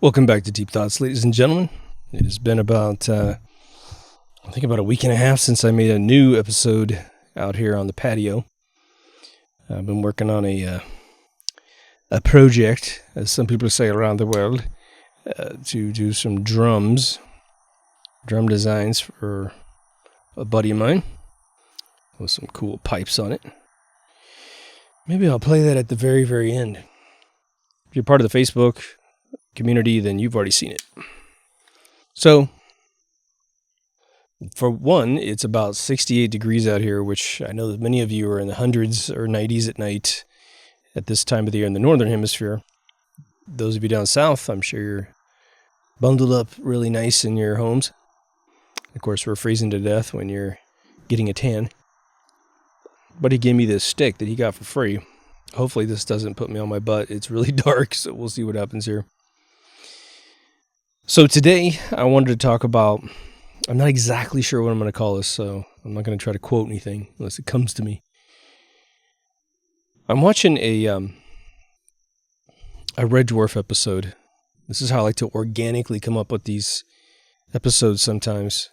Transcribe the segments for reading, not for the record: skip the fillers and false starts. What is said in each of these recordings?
Welcome back to Deep Thoughts, ladies and gentlemen. It has been about, about a week and a half since I made a new episode out here on the patio. I've been working on a project, as some people say around the world, to do some drum designs for a buddy of mine with some cool pipes on it. Maybe I'll play that at the very, very end. If you're part of the Facebook community, then you've already seen it. So, for one, it's about 68 degrees out here, which I know that many of you are in the hundreds or 90s at night at this time of the year in the northern hemisphere. Those of you down south, I'm sure you're bundled up really nice in your homes. Of course, we're freezing to death when you're getting a tan. But he gave me this stick that he got for free. Hopefully this doesn't put me on my butt. It's really dark, so we'll see what happens here. So today, I wanted to talk about, I'm not exactly sure what I'm going to call this, so I'm not going to try to quote anything unless it comes to me. I'm watching a Red Dwarf episode. This is how I like to organically come up with these episodes sometimes.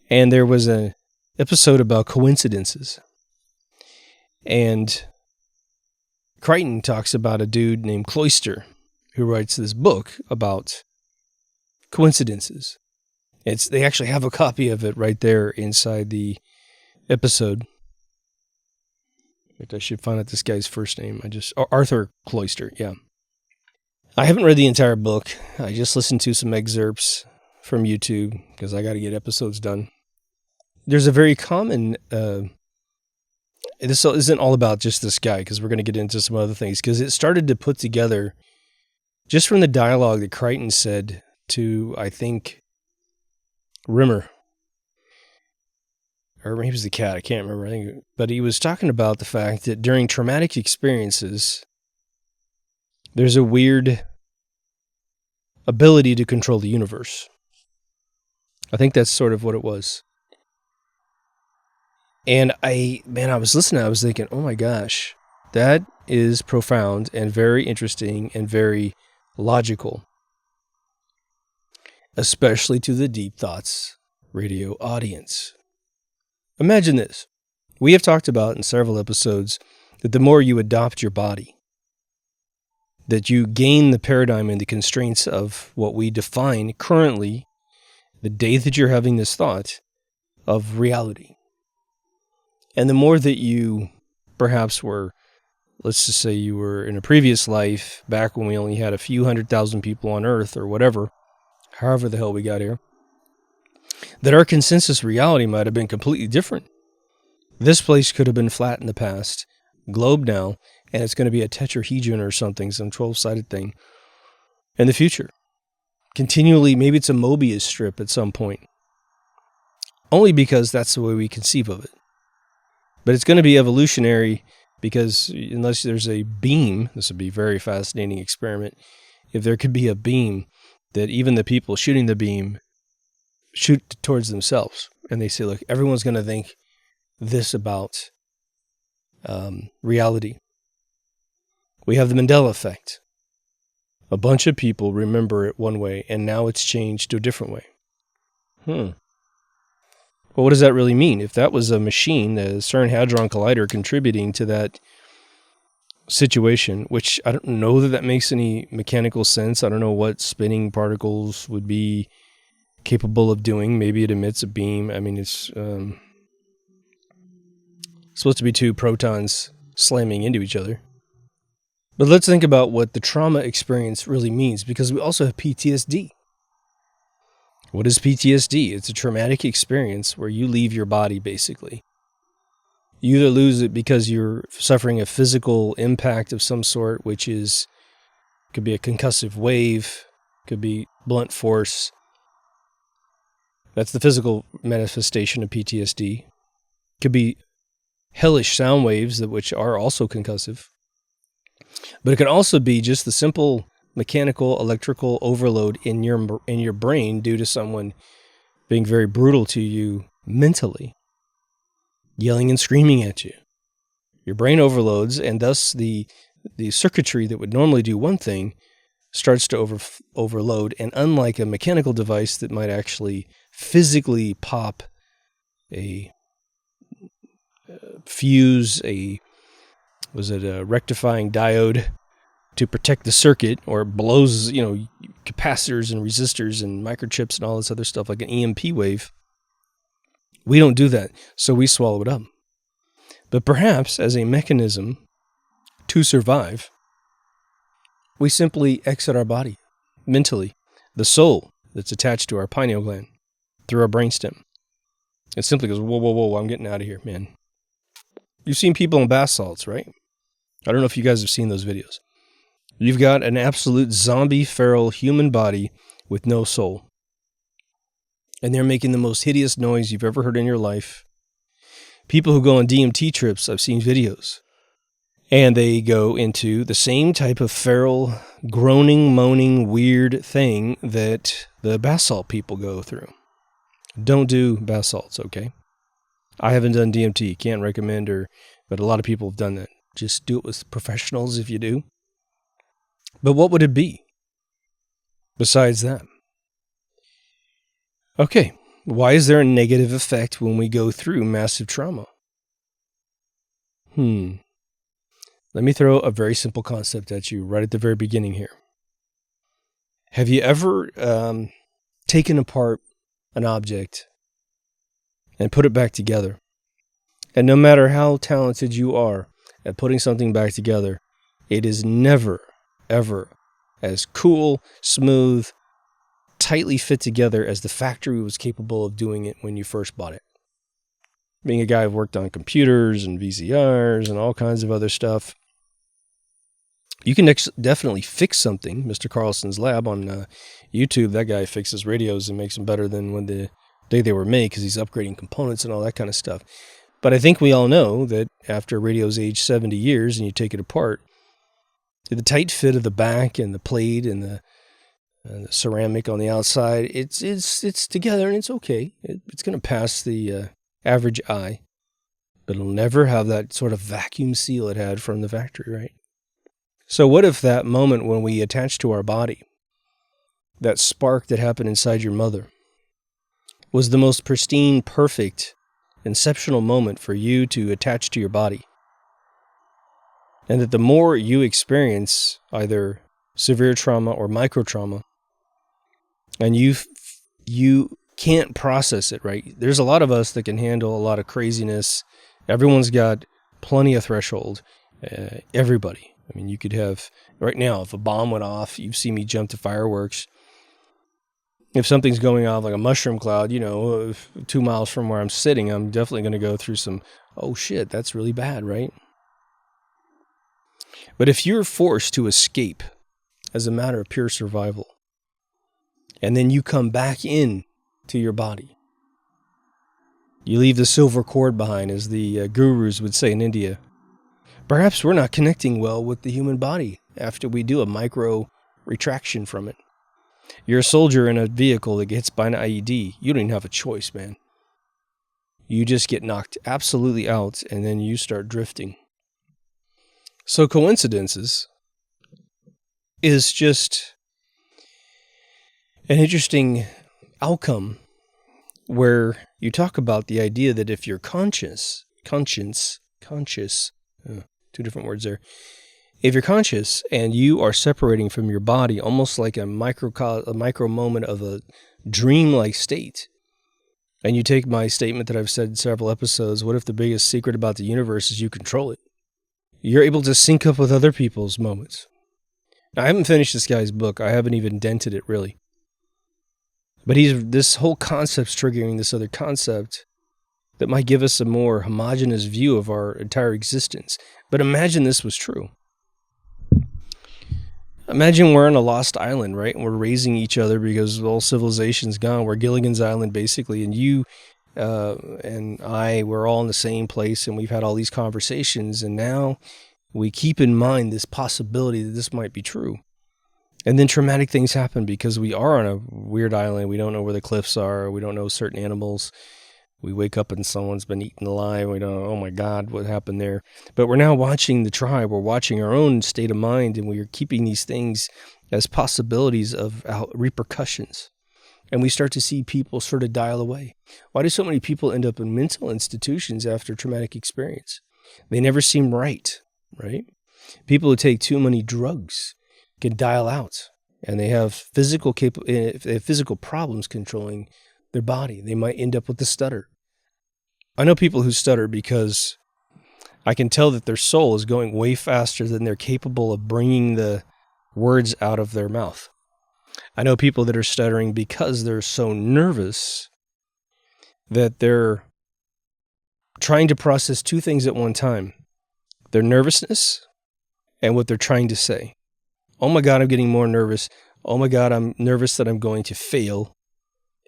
And there was an episode about coincidences. And Crichton talks about a dude named Cloyster who writes this book about coincidences. They actually have a copy of it right there inside the episode. In fact, I should find out this guy's first name. Arthur Cloyster, yeah. I haven't read the entire book. I just listened to some excerpts from YouTube because I got to get episodes done. There's a very common, this isn't all about just this guy because we're going to get into some other things because it started to put together just from the dialogue that Crichton said to, I think, Rimmer. Or maybe it was the cat, I can't remember. But he was talking about the fact that during traumatic experiences, there's a weird ability to control the universe. I think that's sort of what it was. And I was listening, I was thinking, oh my gosh, that is profound and very interesting and very logical. Especially to the Deep Thoughts radio audience. Imagine this. We have talked about in several episodes that the more you adopt your body, that you gain the paradigm and the constraints of what we define currently, the day that you're having this thought, of reality. And the more that you perhaps were, let's just say you were in a previous life, back when we only had a few 100,000 people on Earth or whatever, however the hell we got here, that our consensus reality might have been completely different. This place could have been flat in the past, globe now, and it's going to be a tetrahedron or something, some 12-sided thing, in the future. Continually, maybe it's a Mobius strip at some point. Only because that's the way we conceive of it. But it's going to be evolutionary because unless there's a beam, this would be a very fascinating experiment, if there could be a beam that even the people shooting the beam shoot towards themselves. And they say, look, everyone's going to think this about reality. We have the Mandela effect. A bunch of people remember it one way, and now it's changed to a different way. Well, what does that really mean? If that was a machine, a CERN Hadron Collider contributing to that situation, which I don't know that makes any mechanical sense. I don't know what spinning particles would be capable of doing. Maybe it emits a beam. I mean, it's supposed to be two protons slamming into each other. But let's think about what the trauma experience really means, because we also have PTSD. What is PTSD? It's a traumatic experience where you leave your body, basically. You either lose it because you're suffering a physical impact of some sort, which could be a concussive wave, could be blunt force. That's the physical manifestation of PTSD. Could be hellish sound waves, which are also concussive. But it could also be just the simple mechanical, electrical overload in your brain due to someone being very brutal to you mentally, yelling and screaming at you. Your brain overloads, and thus the circuitry that would normally do one thing starts to overload. And unlike a mechanical device that might actually physically pop a fuse, a rectifying diode to protect the circuit, or it blows, capacitors and resistors and microchips and all this other stuff like an EMP wave, we don't do that. So we swallow it up. But perhaps as a mechanism to survive, we simply exit our body mentally. The soul that's attached to our pineal gland through our brainstem. It simply goes, whoa, whoa, whoa, I'm getting out of here, man. You've seen people in bath salts, right? I don't know if you guys have seen those videos. You've got an absolute zombie, feral human body with no soul. And they're making the most hideous noise you've ever heard in your life. People who go on DMT trips, I've seen videos. And they go into the same type of feral, groaning, moaning, weird thing that the bath salt people go through. Don't do bath salts, okay? I haven't done DMT, can't recommend, but a lot of people have done that. Just do it with professionals if you do. But what would it be besides that? Okay, why is there a negative effect when we go through massive trauma? Let me throw a very simple concept at you right at the very beginning here. Have you ever taken apart an object and put it back together? And no matter how talented you are at putting something back together, it is never, ever as cool, smooth, tightly fit together as the factory was capable of doing it when you first bought it. Being a guy who worked on computers and VCRs and all kinds of other stuff, you can definitely fix something. Mr. Carlson's Lab on YouTube, that guy fixes radios and makes them better than when the day they were made because he's upgrading components and all that kind of stuff. But I think we all know that after a radio's aged 70 years and you take it apart, the tight fit of the back and the plate and the ceramic on the outside, it's together and it's okay. It's going to pass the average eye, but it'll never have that sort of vacuum seal it had from the factory, right? So what if that moment when we attach to our body, that spark that happened inside your mother, was the most pristine, perfect, exceptional moment for you to attach to your body? And that the more you experience either severe trauma or micro trauma, and you can't process it, right? There's a lot of us that can handle a lot of craziness. Everyone's got plenty of threshold. Everybody. I mean, you could have, right now, if a bomb went off, you've seen me jump to fireworks. If something's going off like a mushroom cloud, 2 miles from where I'm sitting, I'm definitely going to go through some, oh shit, that's really bad, right? But if you're forced to escape as a matter of pure survival, and then you come back in to your body, you leave the silver cord behind, as the gurus would say in India. Perhaps we're not connecting well with the human body after we do a micro retraction from it. You're a soldier in a vehicle that gets by an IED. You don't even have a choice, man. You just get knocked absolutely out, and then you start drifting. So coincidences is just an interesting outcome where you talk about the idea that if you're conscious, two different words there. If you're conscious and you are separating from your body, almost like a micro moment of a dream-like state, and you take my statement that I've said in several episodes, what if the biggest secret about the universe is you control it? You're able to sync up with other people's moments. Now, I haven't finished this guy's book. I haven't even dented it, really. But this whole concept's triggering this other concept that might give us a more homogeneous view of our entire existence. But imagine this was true. Imagine we're on a lost island, right? And we're raising each other because all civilization's gone. We're Gilligan's Island, basically. And you and I, we're all in the same place, and we've had all these conversations. And now we keep in mind this possibility that this might be true. And then traumatic things happen because we are on a weird island. We don't know where the cliffs are. We don't know certain animals. We wake up and someone's been eaten alive. We don't, oh my God, what happened there? But we're now watching the tribe. We're watching our own state of mind, and we are keeping these things as possibilities of repercussions. And we start to see people sort of dial away. Why do so many people end up in mental institutions after traumatic experience? They never seem right? People who take too many drugs can dial out, and they have physical problems controlling their body. They might end up with a stutter. I know people who stutter because I can tell that their soul is going way faster than they're capable of bringing the words out of their mouth. I know people that are stuttering because they're so nervous that they're trying to process two things at one time: their nervousness and what they're trying to say. Oh my God, I'm getting more nervous. Oh my God, I'm nervous that I'm going to fail.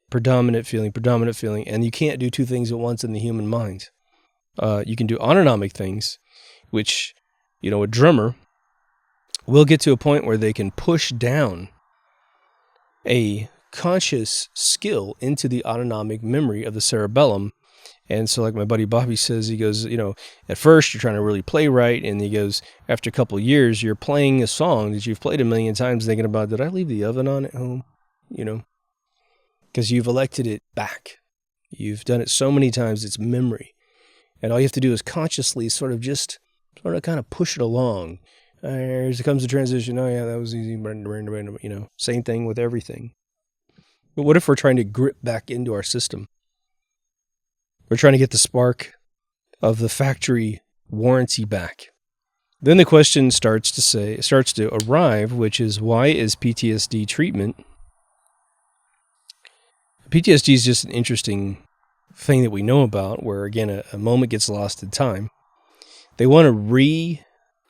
Predominant feeling. And you can't do two things at once in the human mind. You can do autonomic things, which, a drummer will get to a point where they can push down a conscious skill into the autonomic memory of the cerebellum. And so like my buddy Bobby says, he goes, at first you're trying to really play right. And he goes, after a couple of years, you're playing a song that you've played a million times thinking about, did I leave the oven on at home? Because you've elected it back. You've done it so many times, it's memory. And all you have to do is consciously sort of kind of push it along. Here comes the transition. Oh yeah, that was easy. Same thing with everything. But what if we're trying to grip back into our system? We're trying to get the spark of the factory warranty back. Then the question starts to arrive, which is, why is PTSD treatment? PTSD is just an interesting thing that we know about, where again, a moment gets lost in time. They want to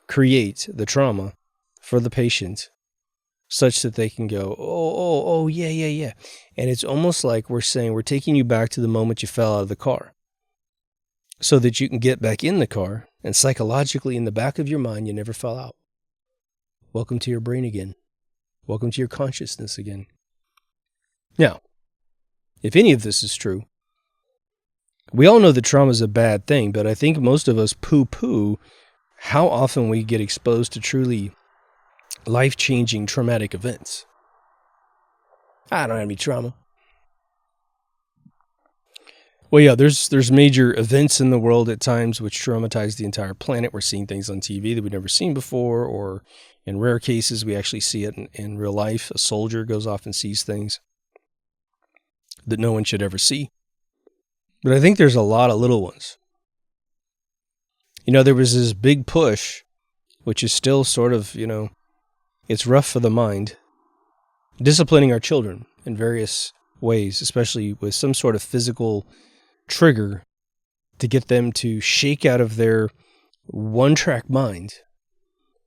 recreate the trauma for the patient such that they can go, yeah. And it's almost like we're saying, we're taking you back to the moment you fell out of the car so that you can get back in the car, and psychologically in the back of your mind, you never fell out. Welcome to your brain again. Welcome to your consciousness again. Now, if any of this is true, we all know that trauma is a bad thing, but I think most of us poo-poo how often we get exposed to truly life-changing traumatic events. I don't have any trauma. Well, yeah, there's major events in the world at times which traumatize the entire planet. We're seeing things on TV that we've never seen before, or in rare cases, we actually see it in real life. A soldier goes off and sees things that no one should ever see. But I think there's a lot of little ones. There was this big push, which is still sort of, it's rough for the mind, disciplining our children in various ways, especially with some sort of physical trigger to get them to shake out of their one-track mind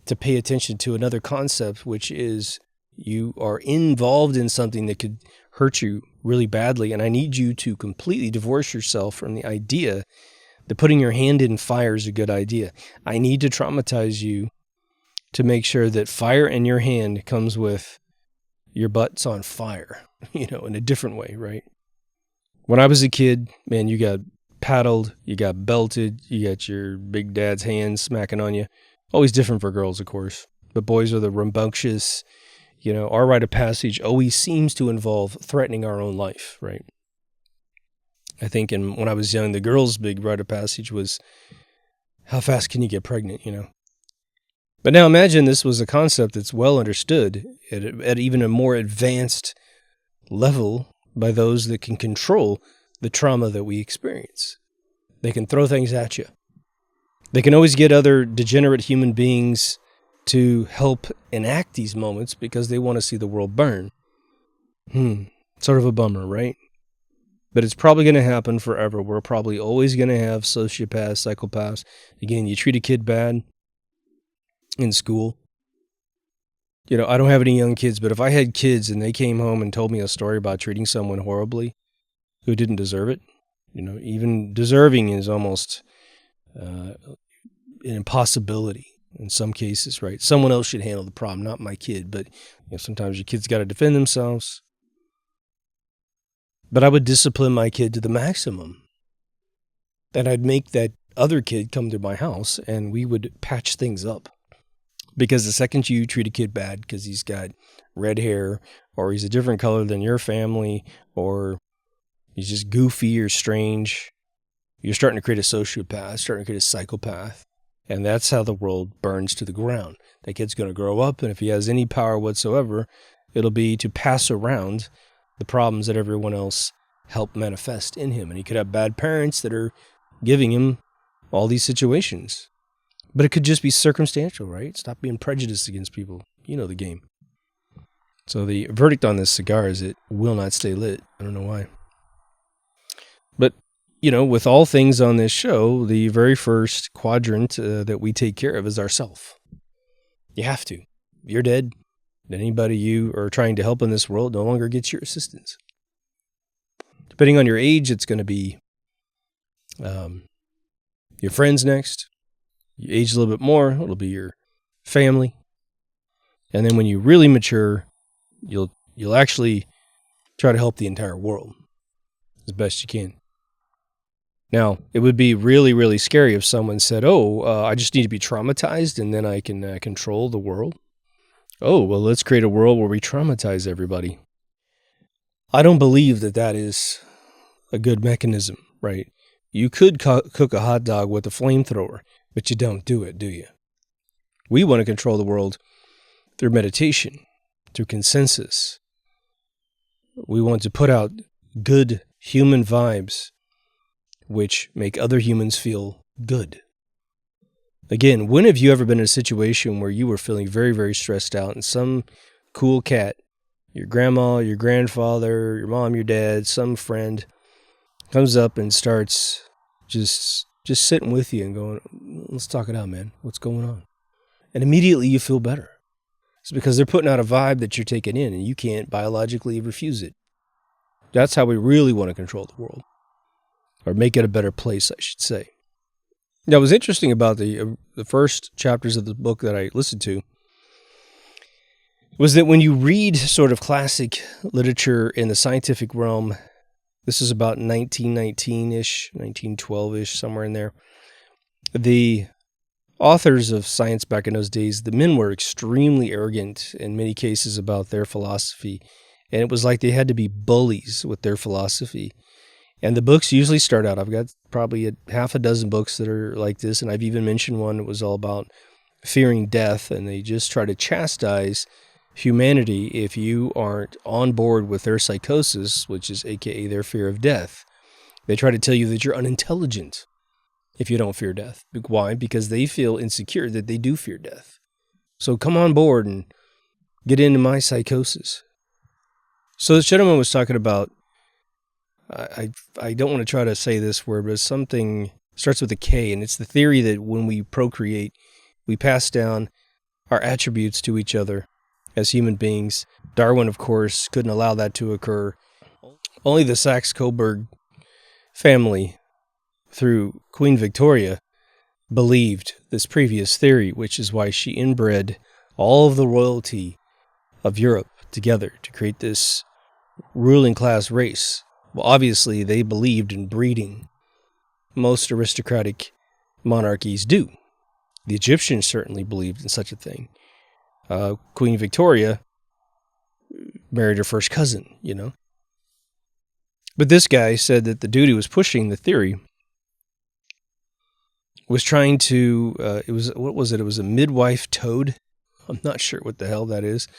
to pay attention to another concept, which is you are involved in something that could hurt you really badly, and I need you to completely divorce yourself from the idea that putting your hand in fire is a good idea. I need to traumatize you to make sure that fire in your hand comes with your butt's on fire, in a different way, right? When I was a kid, man, you got paddled, you got belted, you got your big dad's hands smacking on you. Always different for girls, of course. But boys are the rambunctious. Our rite of passage always seems to involve threatening our own life, right? I think when I was young, the girls' big rite of passage was, how fast can you get pregnant, But now imagine this was a concept that's well understood at even a more advanced level by those that can control the trauma that we experience. They can throw things at you. They can always get other degenerate human beings to help enact these moments because they want to see the world burn. Sort of a bummer, right? But it's probably going to happen forever. We're probably always going to have sociopaths, psychopaths. Again, you treat a kid bad in school. I don't have any young kids, but if I had kids and they came home and told me a story about treating someone horribly who didn't deserve it, even deserving is almost an impossibility in some cases, right? Someone else should handle the problem, not my kid. But sometimes your kids got to defend themselves. But I would discipline my kid to the maximum. And I'd make that other kid come to my house and we would patch things up. Because the second you treat a kid bad because he's got red hair or he's a different color than your family or he's just goofy or strange, you're starting to create a sociopath, starting to create a psychopath. And that's how the world burns to the ground. That kid's going to grow up, and if he has any power whatsoever, it'll be to pass around the problems that everyone else helped manifest in him. And he could have bad parents that are giving him all these situations. But it could just be circumstantial, right? Stop being prejudiced against people. You know the game. So the verdict on this cigar is it will not stay lit. I don't know why. But, with all things on this show, the very first quadrant that we take care of is ourself. You have to. If you're dead, anybody you are trying to help in this world no longer gets your assistance. Depending on your age, it's going to be your friends next. You age a little bit more, it'll be your family. And then when you really mature, you'll actually try to help the entire world as best you can. Now, it would be really, really scary if someone said, I just need to be traumatized and then I can control the world. Oh, well, let's create a world where we traumatize everybody. I don't believe that is a good mechanism, right? You could cook a hot dog with a flamethrower, but you don't do it, do you? We want to control the world through meditation, through consensus. We want to put out good human vibes which make other humans feel good. Again, when have you ever been in a situation where you were feeling very, very stressed out and some cool cat, your grandma, your grandfather, your mom, your dad, some friend comes up and starts just sitting with you and going, let's talk it out, man. What's going on? And immediately you feel better. It's because they're putting out a vibe that you're taking in and you can't biologically refuse it. That's how we really want to control the world. Or make it a better place, I should say. Now, what was interesting about the first chapters of the book that I listened to was that when you read sort of classic literature in the scientific realm, this is about 1919-ish, 1912-ish, somewhere in there, the authors of science back in those days, the men were extremely arrogant in many cases about their philosophy, and it was like they had to be bullies with their philosophy. And the books usually start out, I've got probably half a dozen books that are like this, and I've even mentioned one that was all about fearing death, and they just try to chastise humanity if you aren't on board with their psychosis, which is aka their fear of death. They try to tell you that you're unintelligent if you don't fear death. Why? Because they feel insecure that they do fear death. So come on board and get into my psychosis. So this gentleman was talking about, I don't want to try to say this word, but something starts with a K, and it's the theory that when we procreate, we pass down our attributes to each other as human beings. Darwin, of course, couldn't allow that to occur. Only the Saxe-Coburg family, through Queen Victoria, believed this previous theory, which is why she inbred all of the royalty of Europe together to create this ruling class race. Well, obviously, they believed in breeding. Most aristocratic monarchies do. The Egyptians certainly believed in such a thing. Queen Victoria married her first cousin, But this guy said that the dude who was pushing the theory was trying to, what was it? It was a midwife toad. I'm not sure what the hell that is.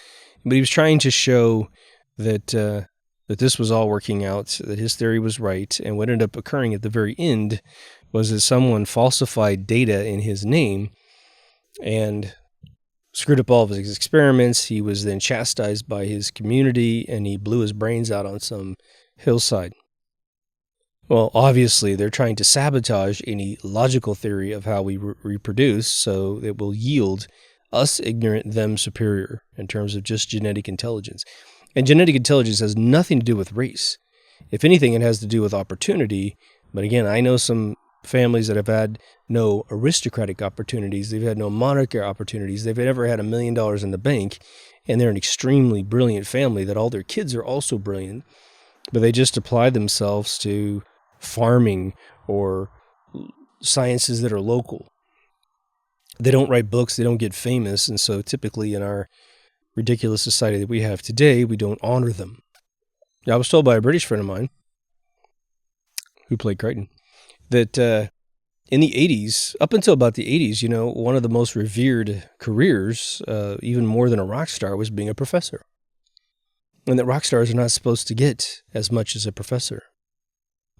But he was trying to show that this was all working out, that his theory was right, and what ended up occurring at the very end was that someone falsified data in his name and screwed up all of his experiments. He was then chastised by his community, and he blew his brains out on some hillside. Well, obviously, they're trying to sabotage any logical theory of how we reproduce, so it will yield us ignorant, them superior, in terms of just genetic intelligence. And genetic intelligence has nothing to do with race. If anything, it has to do with opportunity. But again, I know some families that have had no aristocratic opportunities. They've had no monarchy opportunities. They've never had $1 million in the bank. And they're an extremely brilliant family that all their kids are also brilliant. But they just apply themselves to farming or sciences that are local. They don't write books, they don't get famous, and so typically in our ridiculous society that we have today, we don't honor them. I was told by a British friend of mine who played Crichton that in the 80s, up until about the 80s, one of the most revered careers, even more than a rock star, was being a professor. And that rock stars are not supposed to get as much as a professor.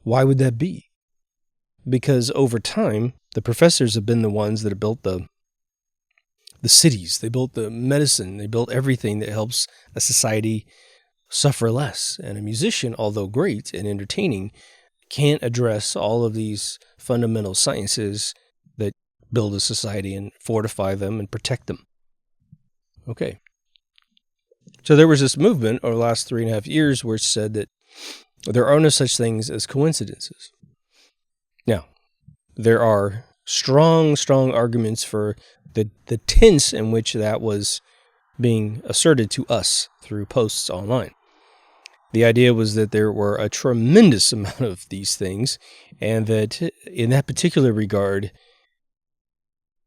Why would that be? Because over time, the professors have been the ones that have built the cities, they built the medicine, they built everything that helps a society suffer less. And a musician, although great and entertaining, can't address all of these fundamental sciences that build a society and fortify them and protect them. Okay. So there was this movement over the last 3.5 years where it said that there are no such things as coincidences. Now, there are strong arguments for the tense in which that was being asserted to us through posts online. The idea was that there were a tremendous amount of these things, and that in that particular regard,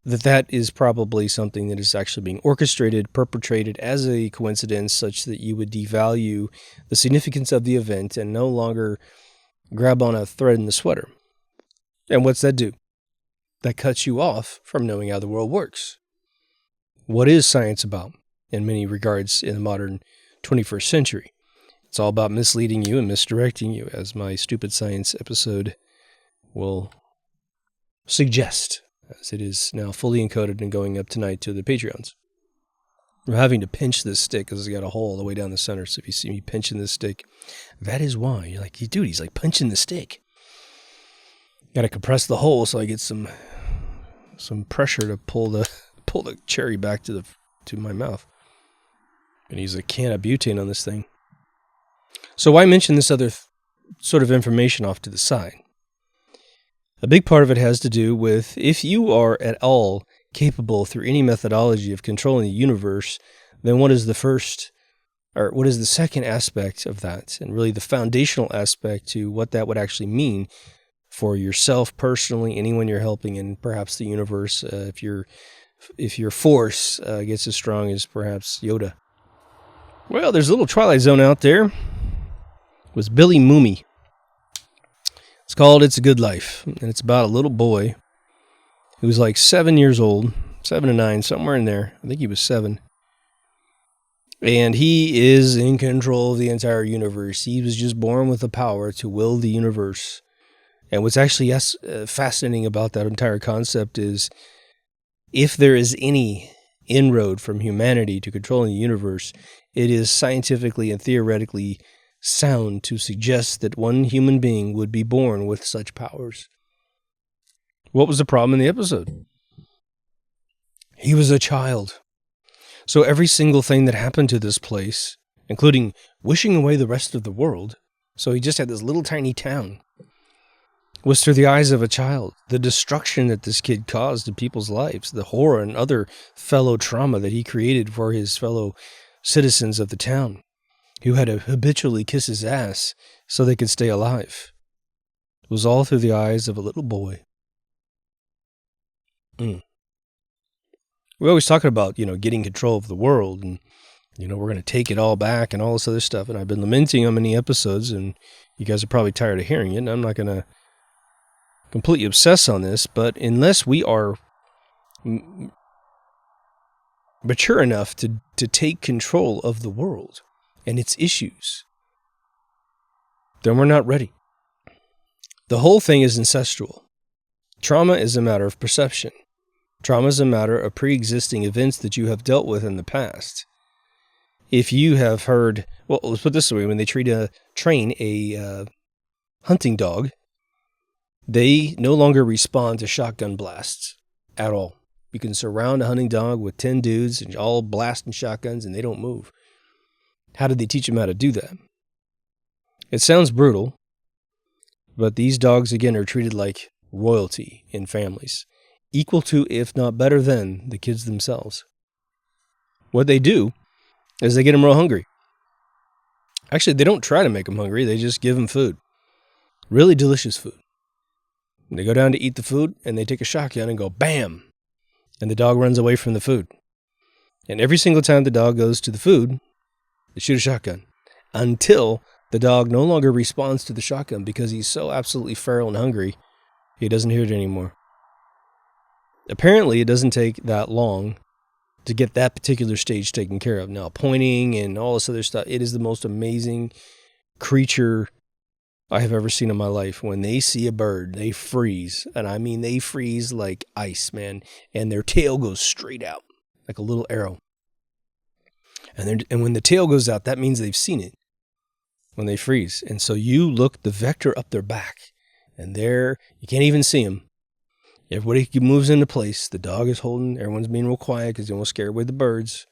that is probably something that is actually being orchestrated, perpetrated as a coincidence, such that you would devalue the significance of the event and no longer grab on a thread in the sweater. And what's that do? That cuts you off from knowing how the world works. What is science about in many regards in the modern 21st century? It's all about misleading you and misdirecting you, as my Stupid Science episode will suggest, as it is now fully encoded and going up tonight to the Patreons. I'm having to pinch this stick because it's got a hole all the way down the center. So if you see me pinching this stick, that is why. You're like, dude, he's like punching the stick. Got to compress the hole so I get some pressure to pull the cherry back to my mouth. And use a can of butane on this thing. So why mention this other sort of information off to the side? A big part of it has to do with if you are at all capable through any methodology of controlling the universe, then what is the second aspect of that, and really the foundational aspect to what that would actually mean for yourself personally, anyone you're helping, and perhaps the universe, if your force gets as strong as perhaps Yoda. Well, there's a little Twilight Zone out there. It was Billy Mooney. It's called It's a Good Life, and it's about a little boy who was like 7 years old, 7 to 9, somewhere in there. I think he was 7. And he is in control of the entire universe. He was just born with the power to will the universe. And what's actually fascinating about that entire concept is if there is any inroad from humanity to controlling the universe, it is scientifically and theoretically sound to suggest that one human being would be born with such powers. What was the problem in the episode? He was a child. So every single thing that happened to this place, including wishing away the rest of the world, so he just had this little tiny town, was through the eyes of a child. The destruction that this kid caused to people's lives, the horror and other fellow trauma that he created for his fellow citizens of the town, who had to habitually kiss his ass so they could stay alive. It was all through the eyes of a little boy. We always talk about, getting control of the world and, we're going to take it all back and all this other stuff. And I've been lamenting on many episodes, and you guys are probably tired of hearing it. And I'm not going to completely obsess on this, but unless we are mature enough to take control of the world and its issues, then we're not ready. The whole thing is ancestral. Trauma is a matter of perception. Trauma is a matter of pre-existing events that you have dealt with in the past. If you have heard, well, let's put it this way, when they train a hunting dog, they no longer respond to shotgun blasts at all. You can surround a hunting dog with 10 dudes and all blasting shotguns and they don't move. How did they teach them how to do that? It sounds brutal, but these dogs, again, are treated like royalty in families, equal to, if not better than, the kids themselves. What they do is they get them real hungry. Actually, they don't try to make them hungry. They just give them food. Really delicious food. And they go down to eat the food, and they take a shotgun and go, bam! And the dog runs away from the food. And every single time the dog goes to the food, they shoot a shotgun. Until the dog no longer responds to the shotgun because he's so absolutely feral and hungry, he doesn't hear it anymore. Apparently, it doesn't take that long to get that particular stage taken care of. Now, pointing and all this other stuff, it is the most amazing creature I have ever seen in my life. When they see a bird, they freeze. And I mean, they freeze like ice, man. And their tail goes straight out like a little arrow. And when the tail goes out, that means they've seen it when they freeze. And so you look the vector up their back, and there, you can't even see them. Everybody moves into place. The dog is holding. Everyone's being real quiet because they won't scare away the birds.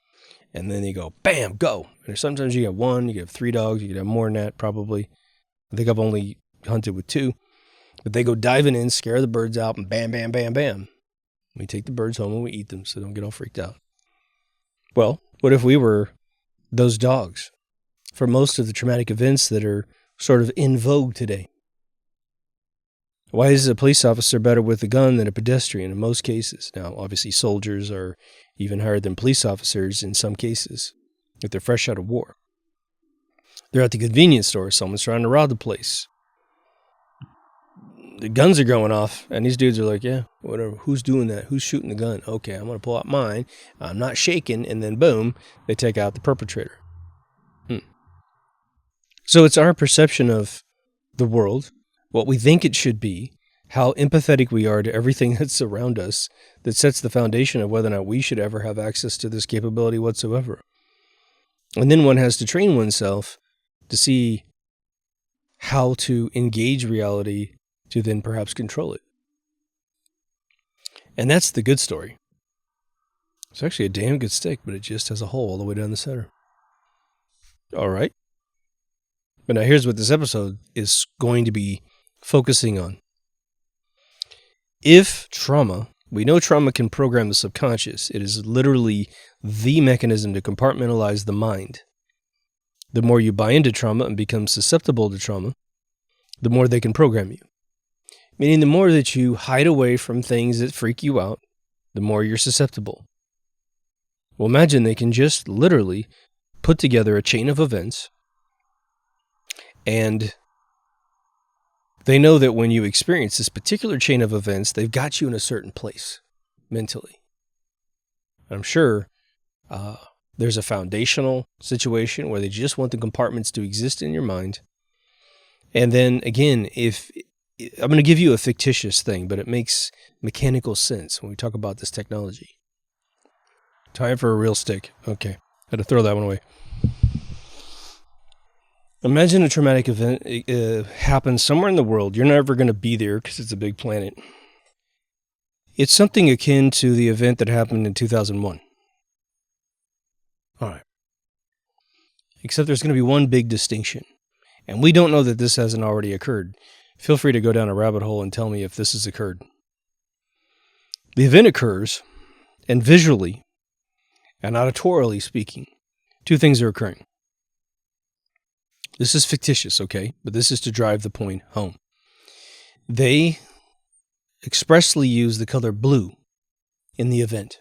And then they go, bam, go. And sometimes you get one, you get 3 dogs, you can have more than that probably. I think I've only hunted with 2. But they go diving in, scare the birds out, and bam, bam, bam, bam. We take the birds home and we eat them so they don't get all freaked out. Well, what if we were those dogs for most of the traumatic events that are sort of in vogue today? Why is a police officer better with a gun than a pedestrian in most cases? Now, obviously, soldiers are even higher than police officers in some cases if they're fresh out of war. They're at the convenience store. Someone's trying to rob the place. The guns are going off, and these dudes are like, yeah, whatever. Who's doing that? Who's shooting the gun? Okay, I'm going to pull out mine. I'm not shaking. And then, boom, they take out the perpetrator. So it's our perception of the world, what we think it should be, how empathetic we are to everything that's around us that sets the foundation of whether or not we should ever have access to this capability whatsoever. And then one has to train oneself to see how to engage reality to then perhaps control it. And that's the good story. It's actually a damn good stick, but it just has a hole all the way down the center. All right. But now here's what this episode is going to be focusing on. If trauma, we know trauma can program the subconscious. It is literally the mechanism to compartmentalize the mind. The more you buy into trauma and become susceptible to trauma, the more they can program you. Meaning the more that you hide away from things that freak you out, the more you're susceptible. Well, imagine they can just literally put together a chain of events, and they know that when you experience this particular chain of events, they've got you in a certain place mentally. I'm sure there's a foundational situation where they just want the compartments to exist in your mind. And then again, if I'm going to give you a fictitious thing, but it makes mechanical sense when we talk about this technology. Time for a real stick. Okay, had to throw that one away. Imagine a traumatic event happens somewhere in the world. You're never going to be there because it's a big planet. It's something akin to the event that happened in 2001. All right. Except there's going to be one big distinction. And we don't know that this hasn't already occurred. Feel free to go down a rabbit hole and tell me if this has occurred. The event occurs, and visually and auditorily speaking, 2 things are occurring. This is fictitious, okay? But this is to drive the point home. They expressly use the color blue in the event.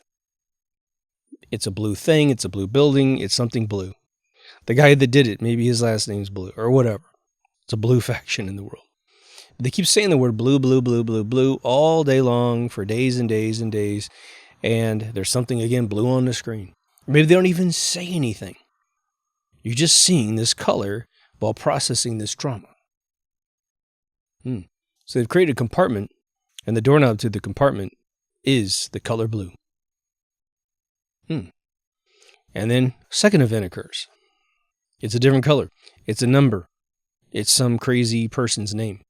It's a blue thing, it's a blue building, it's something blue. The guy that did it, maybe his last name's Blue, or whatever. It's a blue faction in the world. They keep saying the word blue, blue, blue, blue, blue all day long for days and days and days, and there's something, again, blue on the screen. Maybe they don't even say anything. You're just seeing this color while processing this trauma. So they've created a compartment, and the doorknob to the compartment is the color blue. And then second event occurs. It's a different color. It's a number. It's some crazy person's name.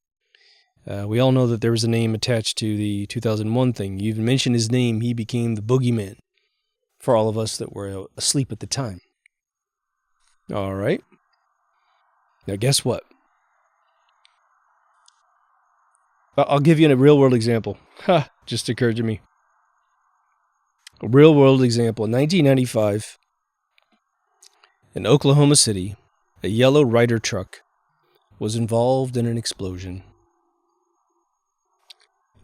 We all know that there was a name attached to the 2001 thing. You even mentioned his name. He became the boogeyman for all of us that were asleep at the time. All right. Now, guess what? I'll give you a real-world example. Just occurred to me. A real-world example. In 1995, in Oklahoma City, a yellow Ryder truck was involved in an explosion.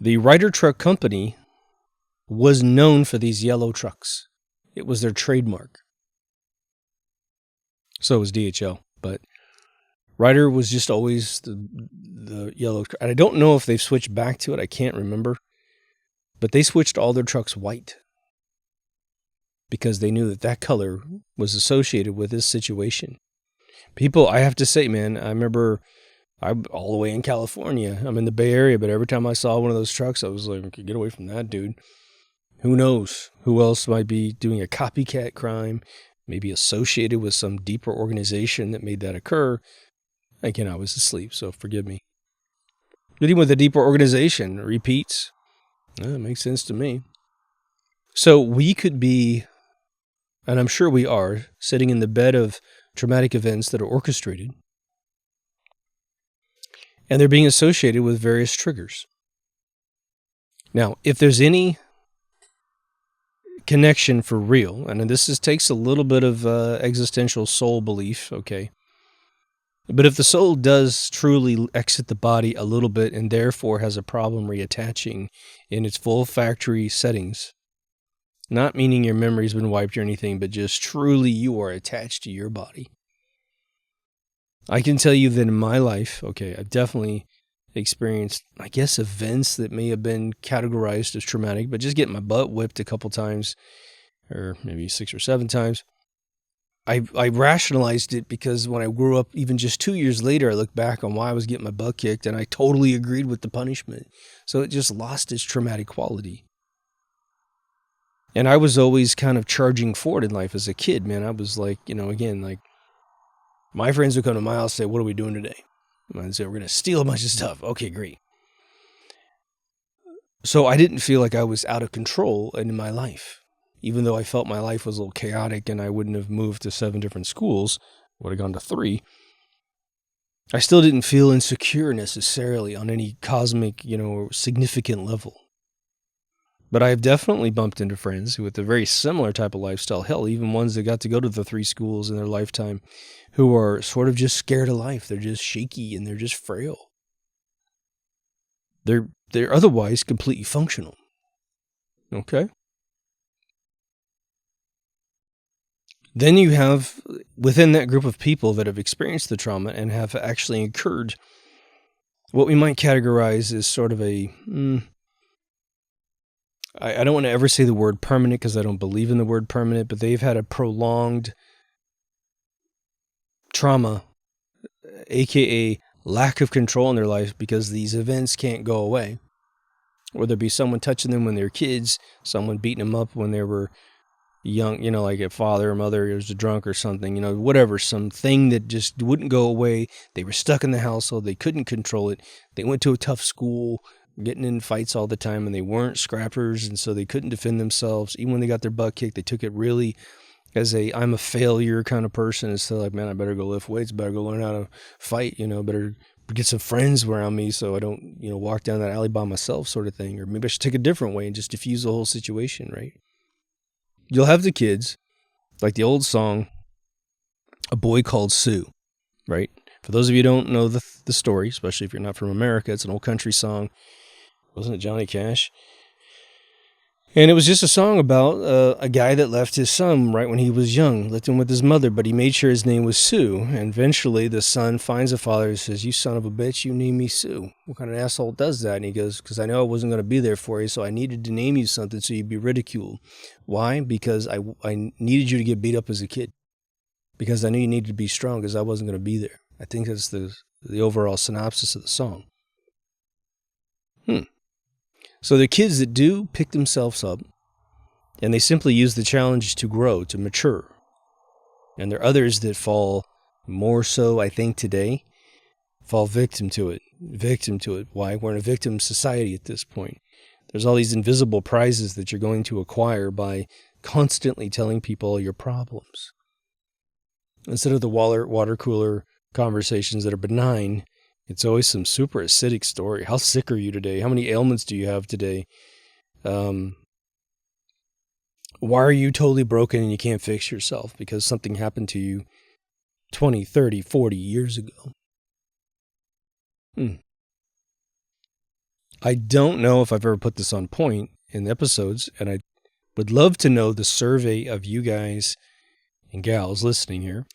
The Ryder Truck Company was known for these yellow trucks. It was their trademark. So was DHL, but Ryder was just always the yellow. And I don't know if they've switched back to it. I can't remember. But they switched all their trucks white because they knew that color was associated with this situation. People, I have to say, man, I remember I'm all the way in California. I'm in the Bay Area, but every time I saw one of those trucks, I was like, get away from that, dude. Who knows who else might be doing a copycat crime, maybe associated with some deeper organization that made that occur. Again, I was asleep, so forgive me. But even with a deeper organization, repeats. That makes sense to me. So we could be, and I'm sure we are, sitting in the bed of traumatic events that are orchestrated. And they're being associated with various triggers. Now, if there's any connection for real, and takes a little bit of existential soul belief, okay? But if the soul does truly exit the body a little bit and therefore has a problem reattaching in its full factory settings, not meaning your memory's been wiped or anything, but just truly you are attached to your body. I can tell you that in my life, okay, I've definitely experienced, I guess, events that may have been categorized as traumatic, but just getting my butt whipped a couple times, or maybe 6 or 7 times. I rationalized it because when I grew up, even just 2 years later, I looked back on why I was getting my butt kicked, and I totally agreed with the punishment. So it just lost its traumatic quality. And I was always kind of charging forward in life as a kid, man. I was like, again, like, my friends would come to my house and say, what are we doing today? I'd say, we're going to steal a bunch of stuff. Okay, great. So I didn't feel like I was out of control in my life. Even though I felt my life was a little chaotic and I wouldn't have moved to 7 different schools, would have gone to 3. I still didn't feel insecure necessarily on any cosmic, significant level. But I've definitely bumped into friends with a very similar type of lifestyle. Hell, even ones that got to go to the 3 schools in their lifetime who are sort of just scared of life. They're just shaky and they're just frail. They're otherwise completely functional. Okay? Then you have, within that group of people that have experienced the trauma and have actually incurred what we might categorize as sort of a, I don't want to ever say the word permanent because I don't believe in the word permanent, but they've had a prolonged trauma, aka lack of control in their life because these events can't go away. Whether it be someone touching them when they were kids, someone beating them up when they were young, like a father or mother was a drunk or something, whatever, something that just wouldn't go away. They were stuck in the household. They couldn't control it. They went to a tough school, getting in fights all the time, and they weren't scrappers, and so they couldn't defend themselves. Even when they got their butt kicked, they took it really as I'm a failure kind of person. It's still like, man, I better go lift weights, better go learn how to fight, better get some friends around me so I don't, walk down that alley by myself sort of thing. Or maybe I should take a different way and just diffuse the whole situation, right? You'll have the kids, like the old song, A Boy Called Sue, right? For those of you who don't know the story, especially if you're not from America, it's an old country song. Wasn't it Johnny Cash? And it was just a song about a guy that left his son right when he was young, left him with his mother, but he made sure his name was Sue. And eventually the son finds a father and says, you son of a bitch, you name me Sue. What kind of asshole does that? And he goes, because I know I wasn't going to be there for you, so I needed to name you something so you'd be ridiculed. Why? Because I needed you to get beat up as a kid. Because I knew you needed to be strong because I wasn't going to be there. I think that's the overall synopsis of the song. So the kids that do pick themselves up, and they simply use the challenge to grow, to mature. And there are others that fall more so, I think, today, fall victim to it. Why? We're in a victim society at this point. There's all these invisible prizes that you're going to acquire by constantly telling people all your problems. Instead of the water cooler conversations that are benign, it's always some super acidic story. How sick are you today? How many ailments do you have today? Why are you totally broken and you can't fix yourself because something happened to you 20, 30, 40 years ago? I don't know if I've ever put this on point in episodes, and I would love to know the survey of you guys and gals listening here.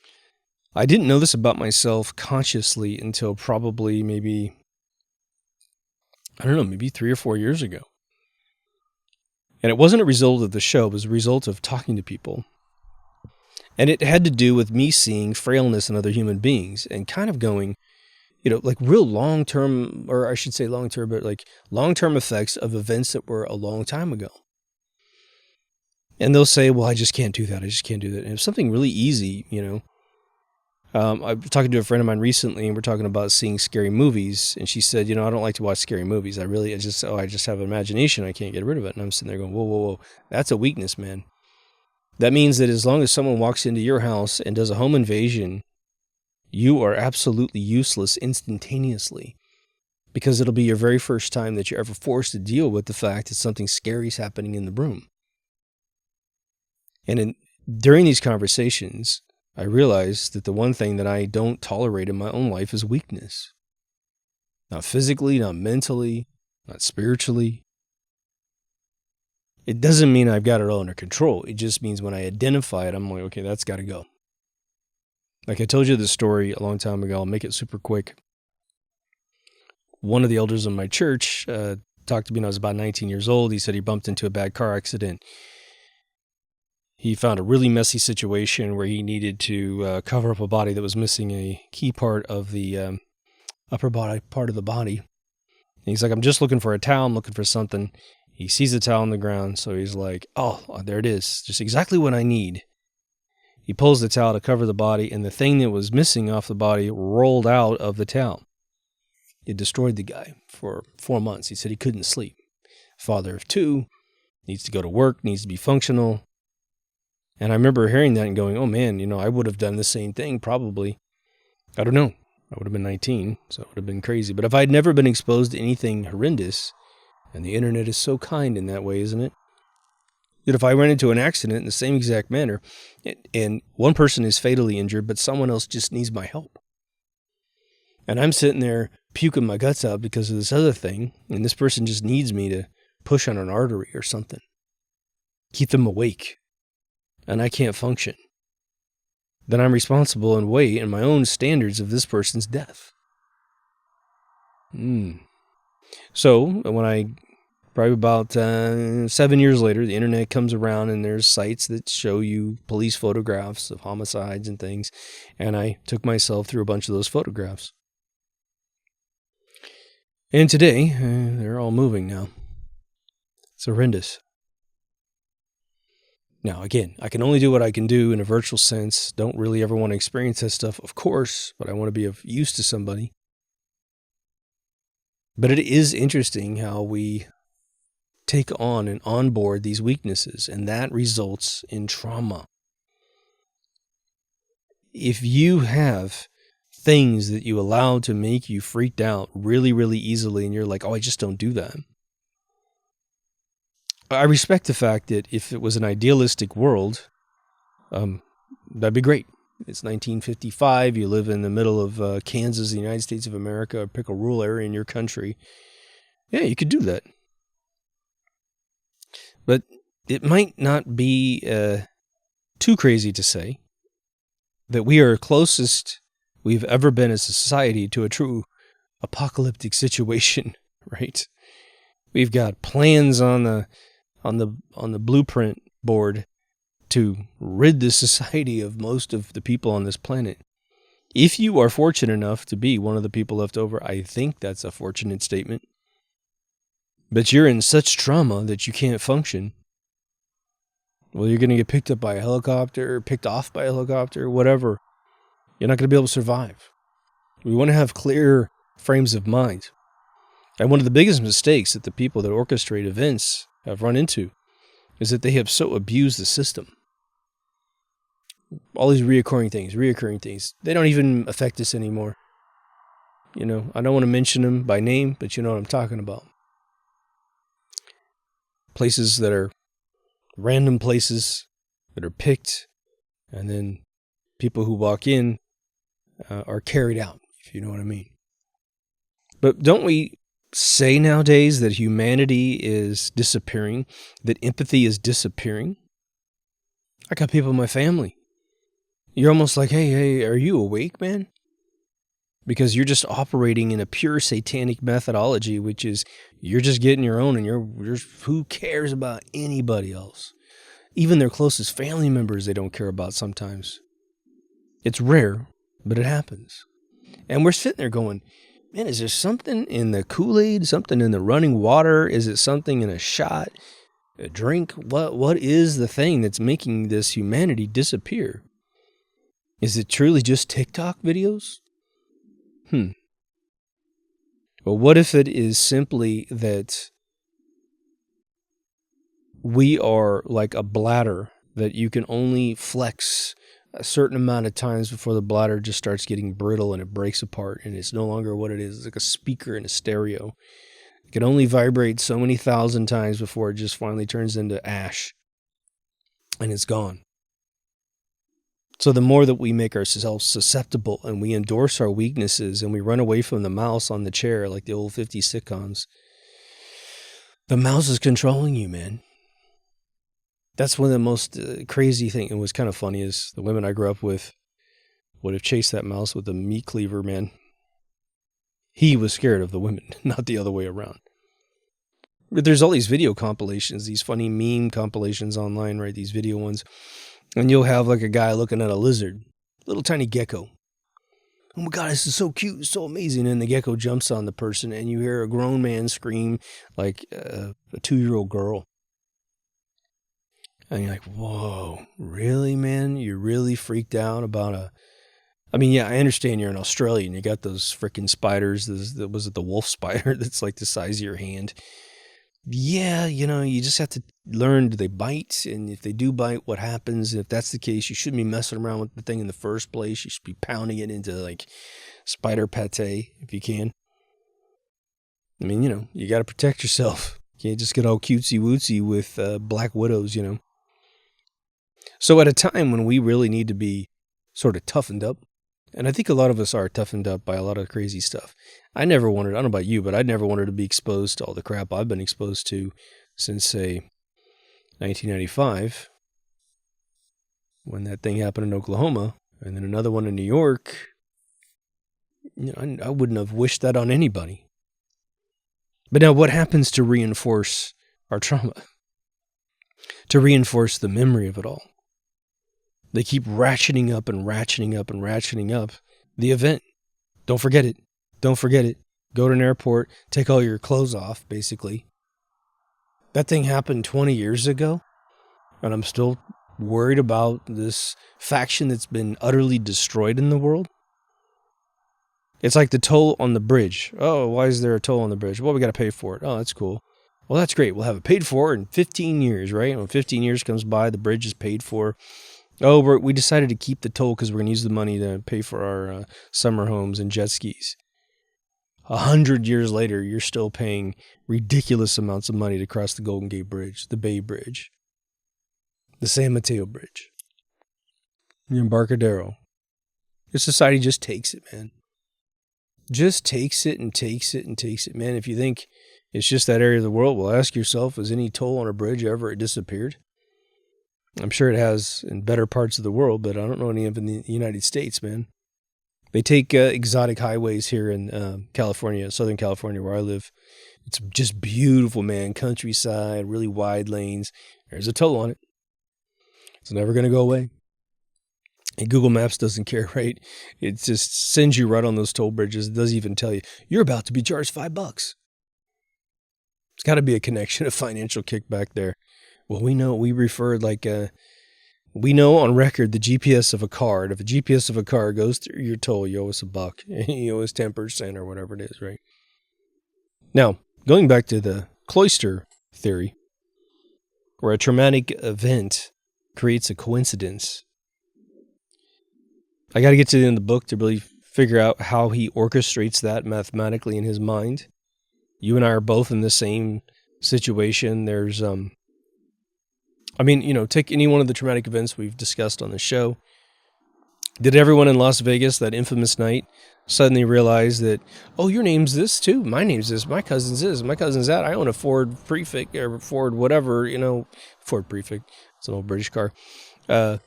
I didn't know this about myself consciously until probably maybe 3 or 4 years ago. And it wasn't a result of the show, it was a result of talking to people. And it had to do with me seeing frailness in other human beings and kind of going, like real long-term, or I should say long-term, but like long-term effects of events that were a long time ago. And they'll say, well, I just can't do that. I just can't do that. And it's something really easy, I was talking to a friend of mine recently, and we're talking about seeing scary movies. And she said, I don't like to watch scary movies. I just have an imagination. I can't get rid of it. And I'm sitting there going, whoa. That's a weakness, man. That means that as long as someone walks into your house and does a home invasion, you are absolutely useless instantaneously, because it'll be your very first time that you're ever forced to deal with the fact that something scary is happening in the room. And during these conversations, I realized that the one thing that I don't tolerate in my own life is weakness. Not physically, not mentally, not spiritually. It doesn't mean I've got it all under control. It just means when I identify it, I'm like, okay, that's got to go. Like I told you the story a long time ago, I'll make it super quick. One of the elders of my church talked to me when I was about 19 years old. He said he bumped into a bad car accident. He found a really messy situation where he needed to cover up a body that was missing a key part of the upper body part of the body. And he's like, I'm just looking for a towel. I'm looking for something. He sees the towel on the ground, so he's like, oh, there it is. Just exactly what I need. He pulls the towel to cover the body, and the thing that was missing off the body rolled out of the towel. It destroyed the guy for 4 months. He said he couldn't sleep. Father of 2, needs to go to work, needs to be functional. And I remember hearing that and going, oh man, I would have done the same thing probably. I don't know. I would have been 19, so it would have been crazy. But if I'd never been exposed to anything horrendous, and the internet is so kind in that way, isn't it? That if I ran into an accident in the same exact manner, and one person is fatally injured, but someone else just needs my help, and I'm sitting there puking my guts out because of this other thing, and this person just needs me to push on an artery or something, keep them awake, and I can't function, then I'm responsible in weight and my own standards of this person's death. So when probably about 7 years later, the internet comes around and there's sites that show you police photographs of homicides and things. And I took myself through a bunch of those photographs. And today, they're all moving now. It's horrendous. Now, again, I can only do what I can do in a virtual sense. Don't really ever want to experience that stuff, of course, but I want to be of use to somebody. But it is interesting how we take on and onboard these weaknesses, and that results in trauma. If you have things that you allow to make you freaked out really, really easily, and you're like, oh, I just don't do that. I respect the fact that if it was an idealistic world, that'd be great. It's 1955, you live in the middle of Kansas, the United States of America, or pick a rural area in your country. Yeah, you could do that. But it might not be too crazy to say that we are closest we've ever been as a society to a true apocalyptic situation, right? We've got plans on the blueprint board to rid the society of most of the people on this planet. If you are fortunate enough to be one of the people left over, I think that's a fortunate statement. But you're in such trauma that you can't function. Well, you're going to get picked up by a helicopter, picked off by a helicopter, whatever. You're not going to be able to survive. We want to have clear frames of mind. And one of the biggest mistakes that the people that orchestrate events have run into is that they have so abused the system. All these reoccurring things. They don't even affect us anymore. I don't want to mention them by name, but you know what I'm talking about. Places that are random places that are picked, and then people who walk in are carried out, if you know what I mean. But don't we say nowadays that humanity is disappearing, that empathy is disappearing. I got people in my family. You're almost like, hey, are you awake, man? Because you're just operating in a pure satanic methodology, which is you're just getting your own, and you're who cares about anybody else? Even their closest family members, they don't care about sometimes. It's rare, but it happens. And we're sitting there going, man, is there something in the Kool-Aid, something in the running water? Is it something in a shot, a drink? What is the thing that's making this humanity disappear? Is it truly just TikTok videos? Well, what if it is simply that we are like a bladder that you can only flex a certain amount of times before the bladder just starts getting brittle and it breaks apart and it's no longer what it is. It's like a speaker in a stereo. It can only vibrate so many thousand times before it just finally turns into ash and it's gone. So the more that we make ourselves susceptible and we endorse our weaknesses and we run away from the mouse on the chair like the old 50s sitcoms, the mouse is controlling you, man. That's one of the most crazy things. It was kind of funny is the women I grew up with would have chased that mouse with a meat cleaver, man. He was scared of the women, not the other way around. But there's all these video compilations, these funny meme compilations online, right? These video ones. And you'll have like a guy looking at a lizard, little tiny gecko. Oh my God, this is so cute, so amazing. And the gecko jumps on the person and you hear a grown man scream like a 2-year-old girl. And you're like, whoa, really, man? You're really freaked out about I mean, yeah, I understand you're in Australia and you got those freaking spiders. Was it the wolf spider that's like the size of your hand? Yeah, you just have to learn, do they bite? And if they do bite, what happens? And if that's the case, you shouldn't be messing around with the thing in the first place. You should be pounding it into like spider pate if you can. I mean, you got to protect yourself. You can't just get all cutesy wootsy with black widows, So at a time when we really need to be sort of toughened up, and I think a lot of us are toughened up by a lot of crazy stuff. I don't know about you, but I never wanted to be exposed to all the crap I've been exposed to since, say, 1995, when that thing happened in Oklahoma, and then another one in New York. I wouldn't have wished that on anybody. But now what happens to reinforce our trauma? To reinforce the memory of it all? They keep ratcheting up and ratcheting up and ratcheting up the event. Don't forget it. Don't forget it. Go to an airport, take all your clothes off, basically. That thing happened 20 years ago, and I'm still worried about this faction that's been utterly destroyed in the world. It's like the toll on the bridge. Oh, why is there a toll on the bridge? Well, we got to pay for it. Oh, that's cool. Well, that's great. We'll have it paid for in 15 years, right? When 15 years comes by, the bridge is paid for. Oh, we decided to keep the toll because we're going to use the money to pay for our summer homes and jet skis. 100 years later, you're still paying ridiculous amounts of money to cross the Golden Gate Bridge, the Bay Bridge, the San Mateo Bridge, the Embarcadero. Your society just takes it, man. Just takes it and takes it and takes it, man. If you think it's just that area of the world, well, ask yourself, has any toll on a bridge ever disappeared? I'm sure it has in better parts of the world, but I don't know any of in the United States, man. They take exotic highways here in California, Southern California, where I live. It's just beautiful, man. Countryside, really wide lanes. There's a toll on it. It's never going to go away. And Google Maps doesn't care, right? It just sends you right on those toll bridges. It doesn't even tell you, you're about to be charged $5. It's got to be a connection, a financial kickback there. Well, we know, we referred we know on record the GPS of a car. And if a GPS of a car goes through your toll, you owe us $1. You owe us 10% or whatever it is, right? Now, going back to the cloister theory, where a traumatic event creates a coincidence. I got to get to the end of the book to really figure out how he orchestrates that mathematically in his mind. You and I are both in the same situation. There's, take any one of the traumatic events we've discussed on the show. Did everyone in Las Vegas, that infamous night, suddenly realize that, oh, your name's this too, my name's this, my cousin's this, my cousin's that, I own a Ford Prefect, or Ford whatever, Ford Prefect, it's an old British car. I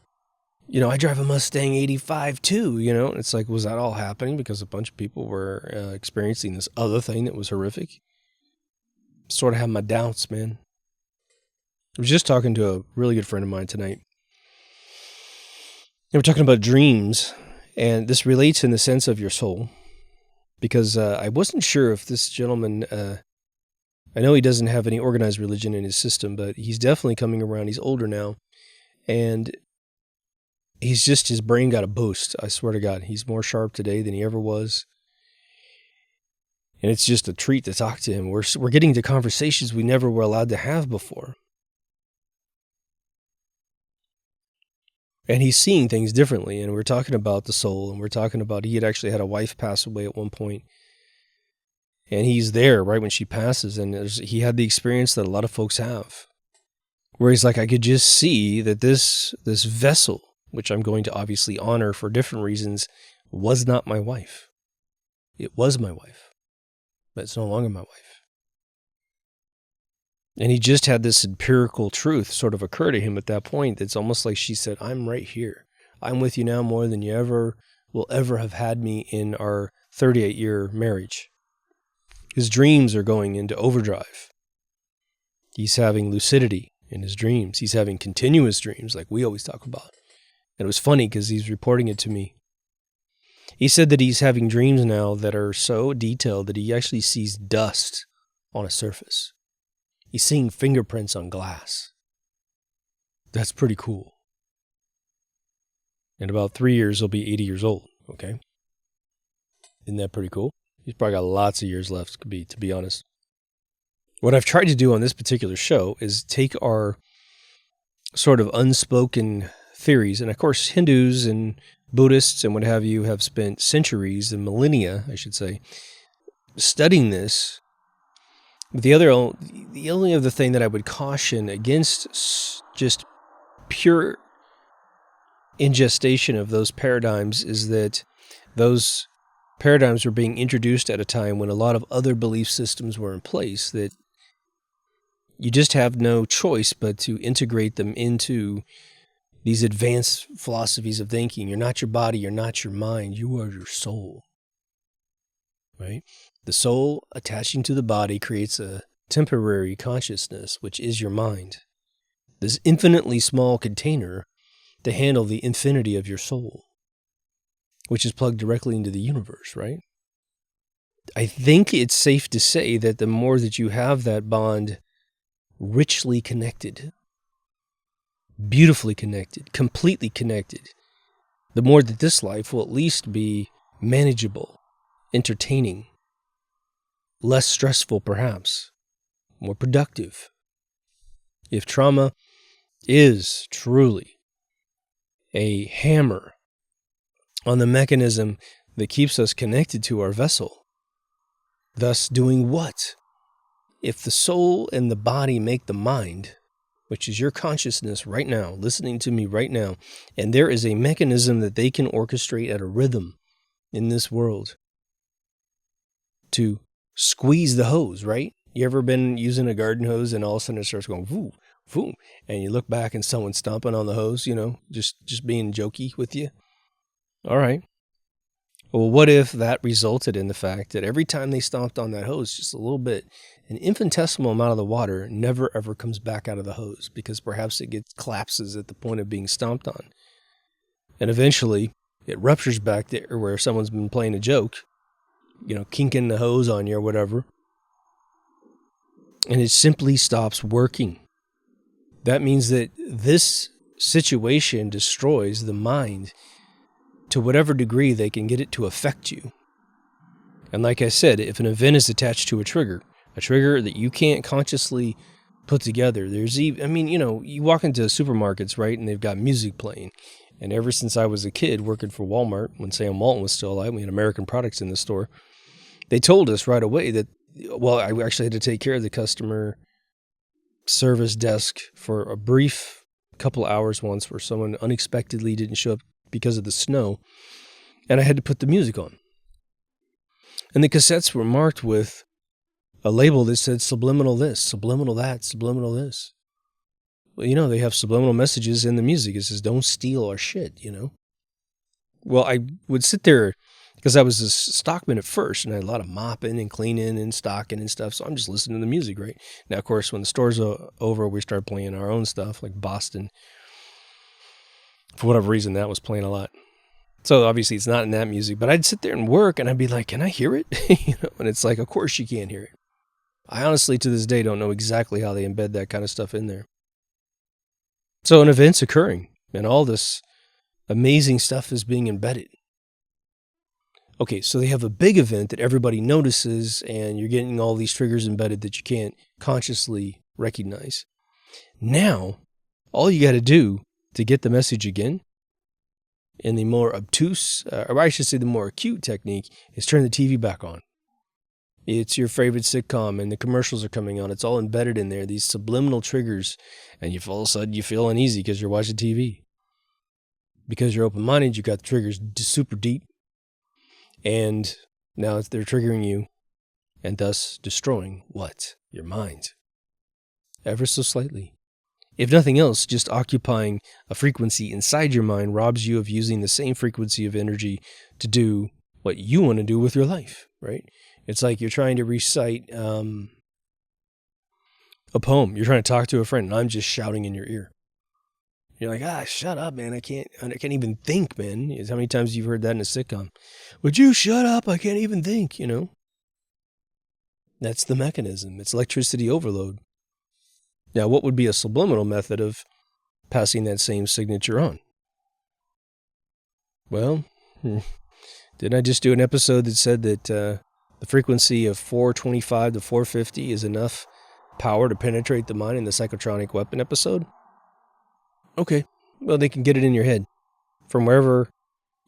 drive a Mustang 85 too, It's like, was that all happening because a bunch of people were experiencing this other thing that was horrific? Sort of have my doubts, man. I was just talking to a really good friend of mine tonight. And we're talking about dreams, and this relates in the sense of your soul, because I wasn't sure if this gentleman, I know he doesn't have any organized religion in his system, but he's definitely coming around. He's older now, and his brain got a boost. I swear to God, he's more sharp today than he ever was. And it's just a treat to talk to him. We're getting to conversations we never were allowed to have before. And he's seeing things differently. And we're talking about the soul, and we're talking about he had actually had a wife pass away at one point. And he's there right when she passes. And he had the experience that a lot of folks have, where he's like, I could just see that this vessel, which I'm going to obviously honor for different reasons, was not my wife. It was my wife, but it's no longer my wife. And he just had this empirical truth sort of occur to him at that point. It's almost like she said, I'm right here. I'm with you now more than you will ever have had me in our 38-year marriage. His dreams are going into overdrive. He's having lucidity in his dreams. He's having continuous dreams like we always talk about. And it was funny because he's reporting it to me. He said that he's having dreams now that are so detailed that he actually sees dust on a surface. He's seeing fingerprints on glass. That's pretty cool. In about 3 years, he'll be 80 years old, okay? Isn't that pretty cool? He's probably got lots of years left, to be honest. What I've tried to do on this particular show is take our sort of unspoken theories, and of course Hindus and Buddhists and what have you have spent centuries and millennia, I should say, studying this. But the only other thing that I would caution against just pure ingestion of those paradigms is that those paradigms were being introduced at a time when a lot of other belief systems were in place, that you just have no choice but to integrate them into these advanced philosophies of thinking. You're not your body, you're not your mind, you are your soul. Right? The soul attaching to the body creates a temporary consciousness, which is your mind. This infinitely small container to handle the infinity of your soul, which is plugged directly into the universe, right? I think it's safe to say that the more that you have that bond richly connected, beautifully connected, completely connected, the more that this life will at least be manageable, entertaining, less stressful perhaps, more productive. If trauma is truly a hammer on the mechanism that keeps us connected to our vessel, thus doing what? If the soul and the body make the mind, which is your consciousness right now, listening to me right now, and there is a mechanism that they can orchestrate at a rhythm in this world to squeeze the hose, right? You ever been using a garden hose and all of a sudden it starts going woo, woo, and you look back and someone's stomping on the hose, just being jokey with you? All right. Well, what if that resulted in the fact that every time they stomped on that hose just a little bit, an infinitesimal amount of the water never ever comes back out of the hose because perhaps it collapses at the point of being stomped on. And eventually it ruptures back there where someone's been playing a joke, kinking the hose on you or whatever. And it simply stops working. That means that this situation destroys the mind to whatever degree they can get it to affect you. And like I said, if an event is attached to a trigger that you can't consciously put together, you walk into supermarkets, right, and they've got music playing. And ever since I was a kid working for Walmart, when Sam Walton was still alive, we had American products in the store, they told us right away that, I actually had to take care of the customer service desk for a brief couple hours once where someone unexpectedly didn't show up because of the snow, and I had to put the music on. And the cassettes were marked with a label that said subliminal this, subliminal that, subliminal this. Well, they have subliminal messages in the music. It says, don't steal our shit, Well, I would sit there because I was a stockman at first, and I had a lot of mopping and cleaning and stocking and stuff. So I'm just listening to the music, right? Now, of course, when the store's over, we start playing our own stuff, like Boston. For whatever reason, that was playing a lot. So obviously it's not in that music, but I'd sit there and work, and I'd be like, can I hear it? And it's like, of course you can't hear it. I honestly, to this day, don't know exactly how they embed that kind of stuff in there. So an event's occurring, and all this amazing stuff is being embedded. Okay, so they have a big event that everybody notices, and you're getting all these triggers embedded that you can't consciously recognize. Now, all you got to do to get the message again, in the more obtuse, or I should say the more acute technique, is turn the TV back on. It's your favorite sitcom, and the commercials are coming on. It's all embedded in there, these subliminal triggers, and all of a sudden you feel uneasy because you're watching TV. Because you're open-minded, you got the triggers super deep, and now they're triggering you, and thus destroying what? Your mind. Ever so slightly. If nothing else, just occupying a frequency inside your mind robs you of using the same frequency of energy to do what you want to do with your life, right? It's like you're trying to recite a poem. You're trying to talk to a friend, and I'm just shouting in your ear. You're like, shut up, man. I can't even think, man. How many times you've heard that in a sitcom? Would you shut up? I can't even think, That's the mechanism. It's electricity overload. Now, what would be a subliminal method of passing that same signature on? Well, didn't I just do an episode that said that the frequency of 425 to 450 is enough power to penetrate the mind in the psychotronic weapon episode? Okay, well, they can get it in your head. From wherever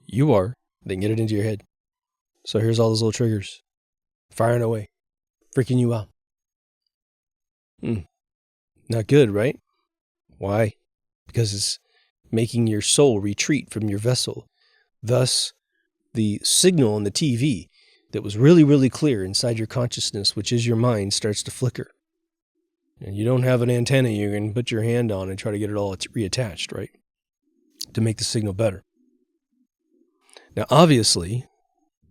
you are, they can get it into your head. So here's all those little triggers. Firing away. Freaking you out. Not good, right? Why? Because it's making your soul retreat from your vessel. Thus, the signal on the TV that was really, really clear inside your consciousness, which is your mind, starts to flicker. And you don't have an antenna you can put your hand on and try to get it all reattached, right? To make the signal better. Now, obviously,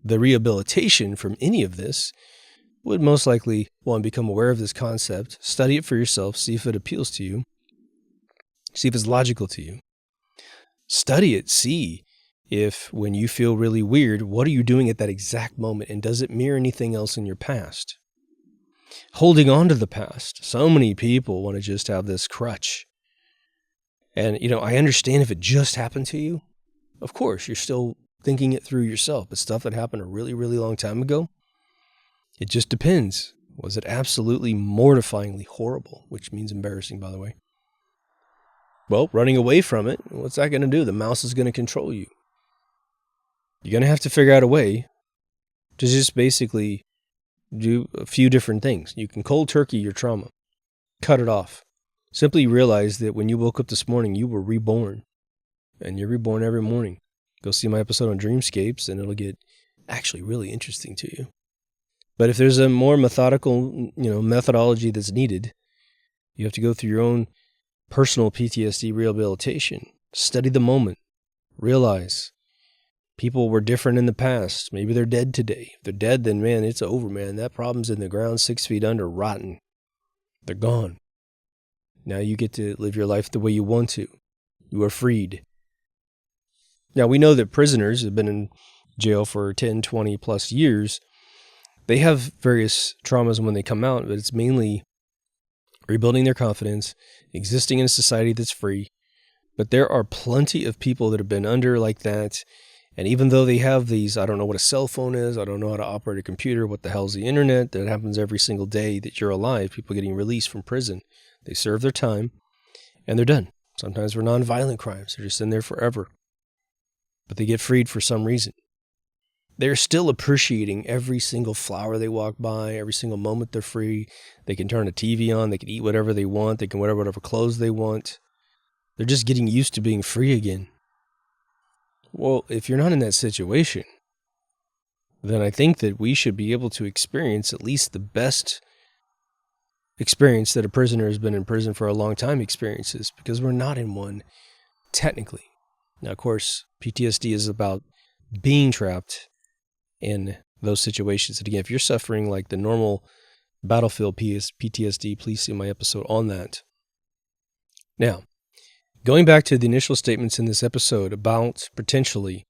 the rehabilitation from any of this would most likely, one, become aware of this concept, study it for yourself, see if it appeals to you, see if it's logical to you. Study it, see if when you feel really weird, what are you doing at that exact moment, and does it mirror anything else in your past? Holding on to the past. So many people want to just have this crutch. And, I understand if it just happened to you. Of course, you're still thinking it through yourself, but stuff that happened a really, really long time ago, it just depends. Was it absolutely mortifyingly horrible, which means embarrassing, by the way? Well, running away from it, what's that going to do? The mouse is going to control you. You're going to have to figure out a way to just basically do a few different things. You can cold turkey your trauma. Cut it off. Simply realize that when you woke up this morning, you were reborn. And you're reborn every morning. Go see my episode on dreamscapes, and it'll get actually really interesting to you. But if there's a more methodical, methodology that's needed, you have to go through your own personal PTSD rehabilitation. Study the moment. Realize people were different in the past. Maybe they're dead today. If they're dead, then, man, it's over, man. That problem's in the ground 6 feet under, rotten. They're gone. Now you get to live your life the way you want to. You are freed. Now, we know that prisoners have been in jail for 10, 20 plus years. They have various traumas when they come out, but it's mainly rebuilding their confidence, existing in a society that's free. But there are plenty of people that have been under like that. And even though they have these, I don't know what a cell phone is, I don't know how to operate a computer, what the hell's the internet, that happens every single day that you're alive, people getting released from prison. They serve their time, and they're done. Sometimes for nonviolent crimes. They're just in there forever. But they get freed for some reason. They're still appreciating every single flower they walk by, every single moment they're free. They can turn a TV on, they can eat whatever they want, they can wear whatever clothes they want. They're just getting used to being free again. Well, if you're not in that situation, then I think that we should be able to experience at least the best experience that a prisoner has been in prison for a long time experiences, because we're not in one technically. Now, of course, PTSD is about being trapped in those situations. And again, if you're suffering like the normal battlefield PTSD, please see my episode on that. Now, going back to the initial statements in this episode about potentially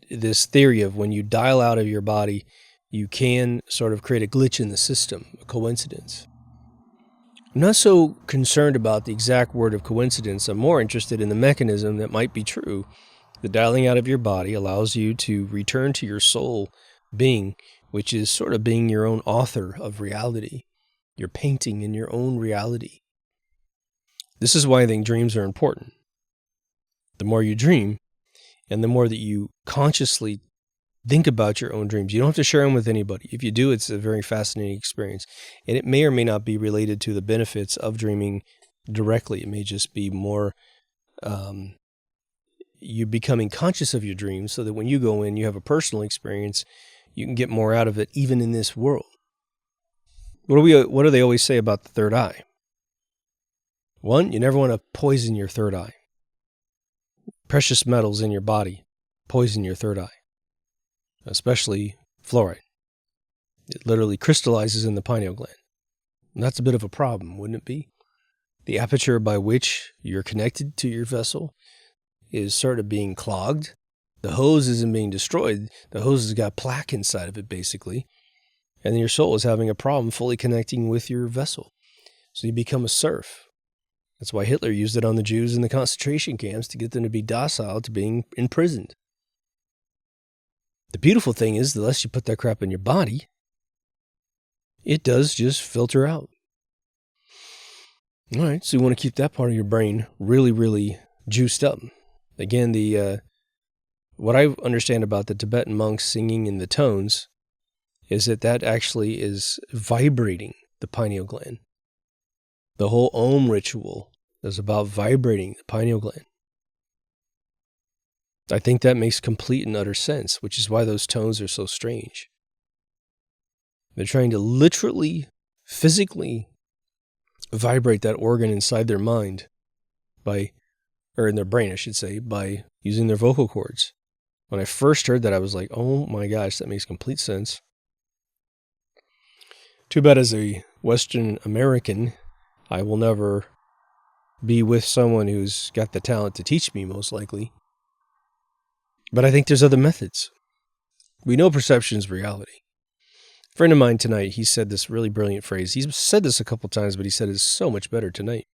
this theory of when you dial out of your body, you can sort of create a glitch in the system, a coincidence. I'm not so concerned about the exact word of coincidence. I'm more interested in the mechanism that might be true. The dialing out of your body allows you to return to your soul being, which is sort of being your own author of reality. You're painting in your own reality. This is why I think dreams are important. The more you dream, and the more that you consciously think about your own dreams, you don't have to share them with anybody. If you do, it's a very fascinating experience. And it may or may not be related to the benefits of dreaming directly. It may just be more you becoming conscious of your dreams so that when you go in, you have a personal experience, you can get more out of it even in this world. What do they always say about the third eye? One, you never want to poison your third eye. Precious metals in your body poison your third eye, especially fluoride. It literally crystallizes in the pineal gland. And that's a bit of a problem, wouldn't it be? The aperture by which you're connected to your vessel is sort of being clogged. The hose isn't being destroyed. The hose has got plaque inside of it, basically. And then your soul is having a problem fully connecting with your vessel. So you become a serf. That's why Hitler used it on the Jews in the concentration camps to get them to be docile to being imprisoned. The beautiful thing is, the less you put that crap in your body, it does just filter out. All right, so you want to keep that part of your brain really, really juiced up. Again, what I understand about the Tibetan monks singing in the tones is that actually is vibrating the pineal gland. The whole Om ritual is about vibrating the pineal gland. I think that makes complete and utter sense, which is why those tones are so strange. They're trying to literally, physically vibrate that organ inside their mind or in their brain, I should say, by using their vocal cords. When I first heard that, I was like, oh my gosh, that makes complete sense. Too bad as a Western American, I will never be with someone who's got the talent to teach me, most likely. But I think there's other methods. We know perception is reality. A friend of mine tonight, he said this really brilliant phrase. He's said this a couple times, but he said it's so much better tonight.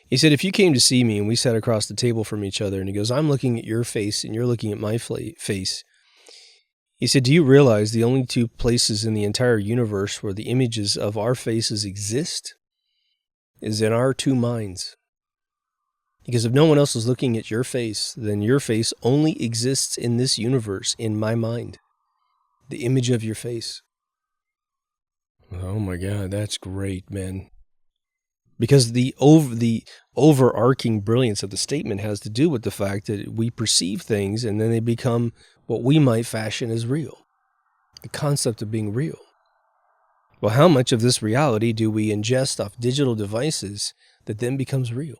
He said, if you came to see me and we sat across the table from each other, and he goes, I'm looking at your face and you're looking at my face. He said, do you realize the only two places in the entire universe where the images of our faces exist is in our two minds? Because if no one else is looking at your face, then your face only exists in this universe, in my mind. The image of your face. Oh my God, that's great, man. Because the overarching brilliance of the statement has to do with the fact that we perceive things and then they become what we might fashion as real. The concept of being real. Well, how much of this reality do we ingest off digital devices that then becomes real?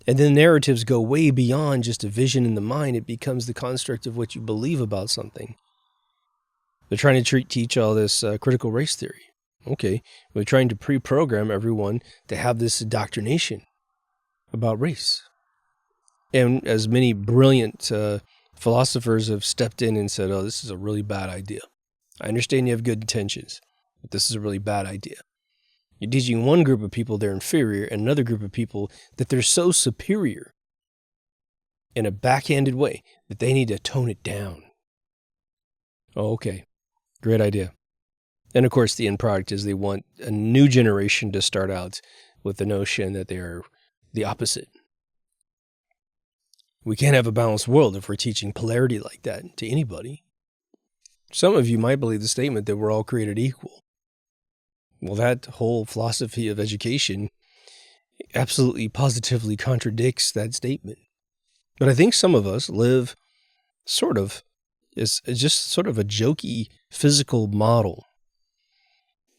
And then narratives go way beyond just a vision in the mind. It becomes the construct of what you believe about something. They're trying to teach all this critical race theory. Okay, we're trying to pre-program everyone to have this indoctrination about race. And as many brilliant philosophers have stepped in and said, oh, this is a really bad idea. I understand you have good intentions, but this is a really bad idea. You're teaching one group of people they're inferior and another group of people that they're so superior in a backhanded way that they need to tone it down. Oh, okay. Great idea. And of course, the end product is they want a new generation to start out with the notion that they are the opposite. We can't have a balanced world if we're teaching polarity like that to anybody. Some of you might believe the statement that we're all created equal. Well, that whole philosophy of education absolutely positively contradicts that statement. But I think some of us live sort of is just sort of a jokey physical model.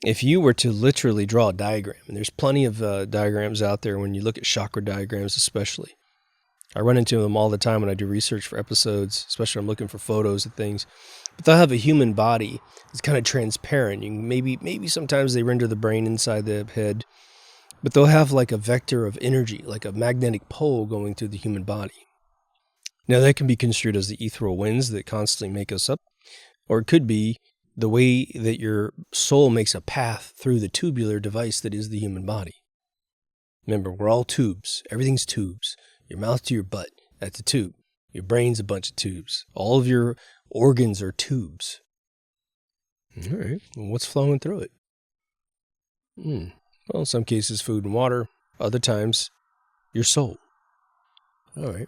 If you were to literally draw a diagram, and there's plenty of diagrams out there when you look at chakra diagrams especially. I run into them all the time when I do research for episodes, especially when I'm looking for photos of things. But they'll have a human body. It's kind of transparent. You maybe sometimes they render the brain inside the head, but they'll have like a vector of energy, like a magnetic pole going through the human body. Now that can be construed as the ethereal winds that constantly make us up, or it could be the way that your soul makes a path through the tubular device that is the human body. Remember, we're all tubes. Everything's tubes. Your mouth to your butt, that's a tube. Your brain's a bunch of tubes. All of your organs are tubes. All right, well, what's flowing through it? Well, in some cases, food and water. Other times, your soul. All right.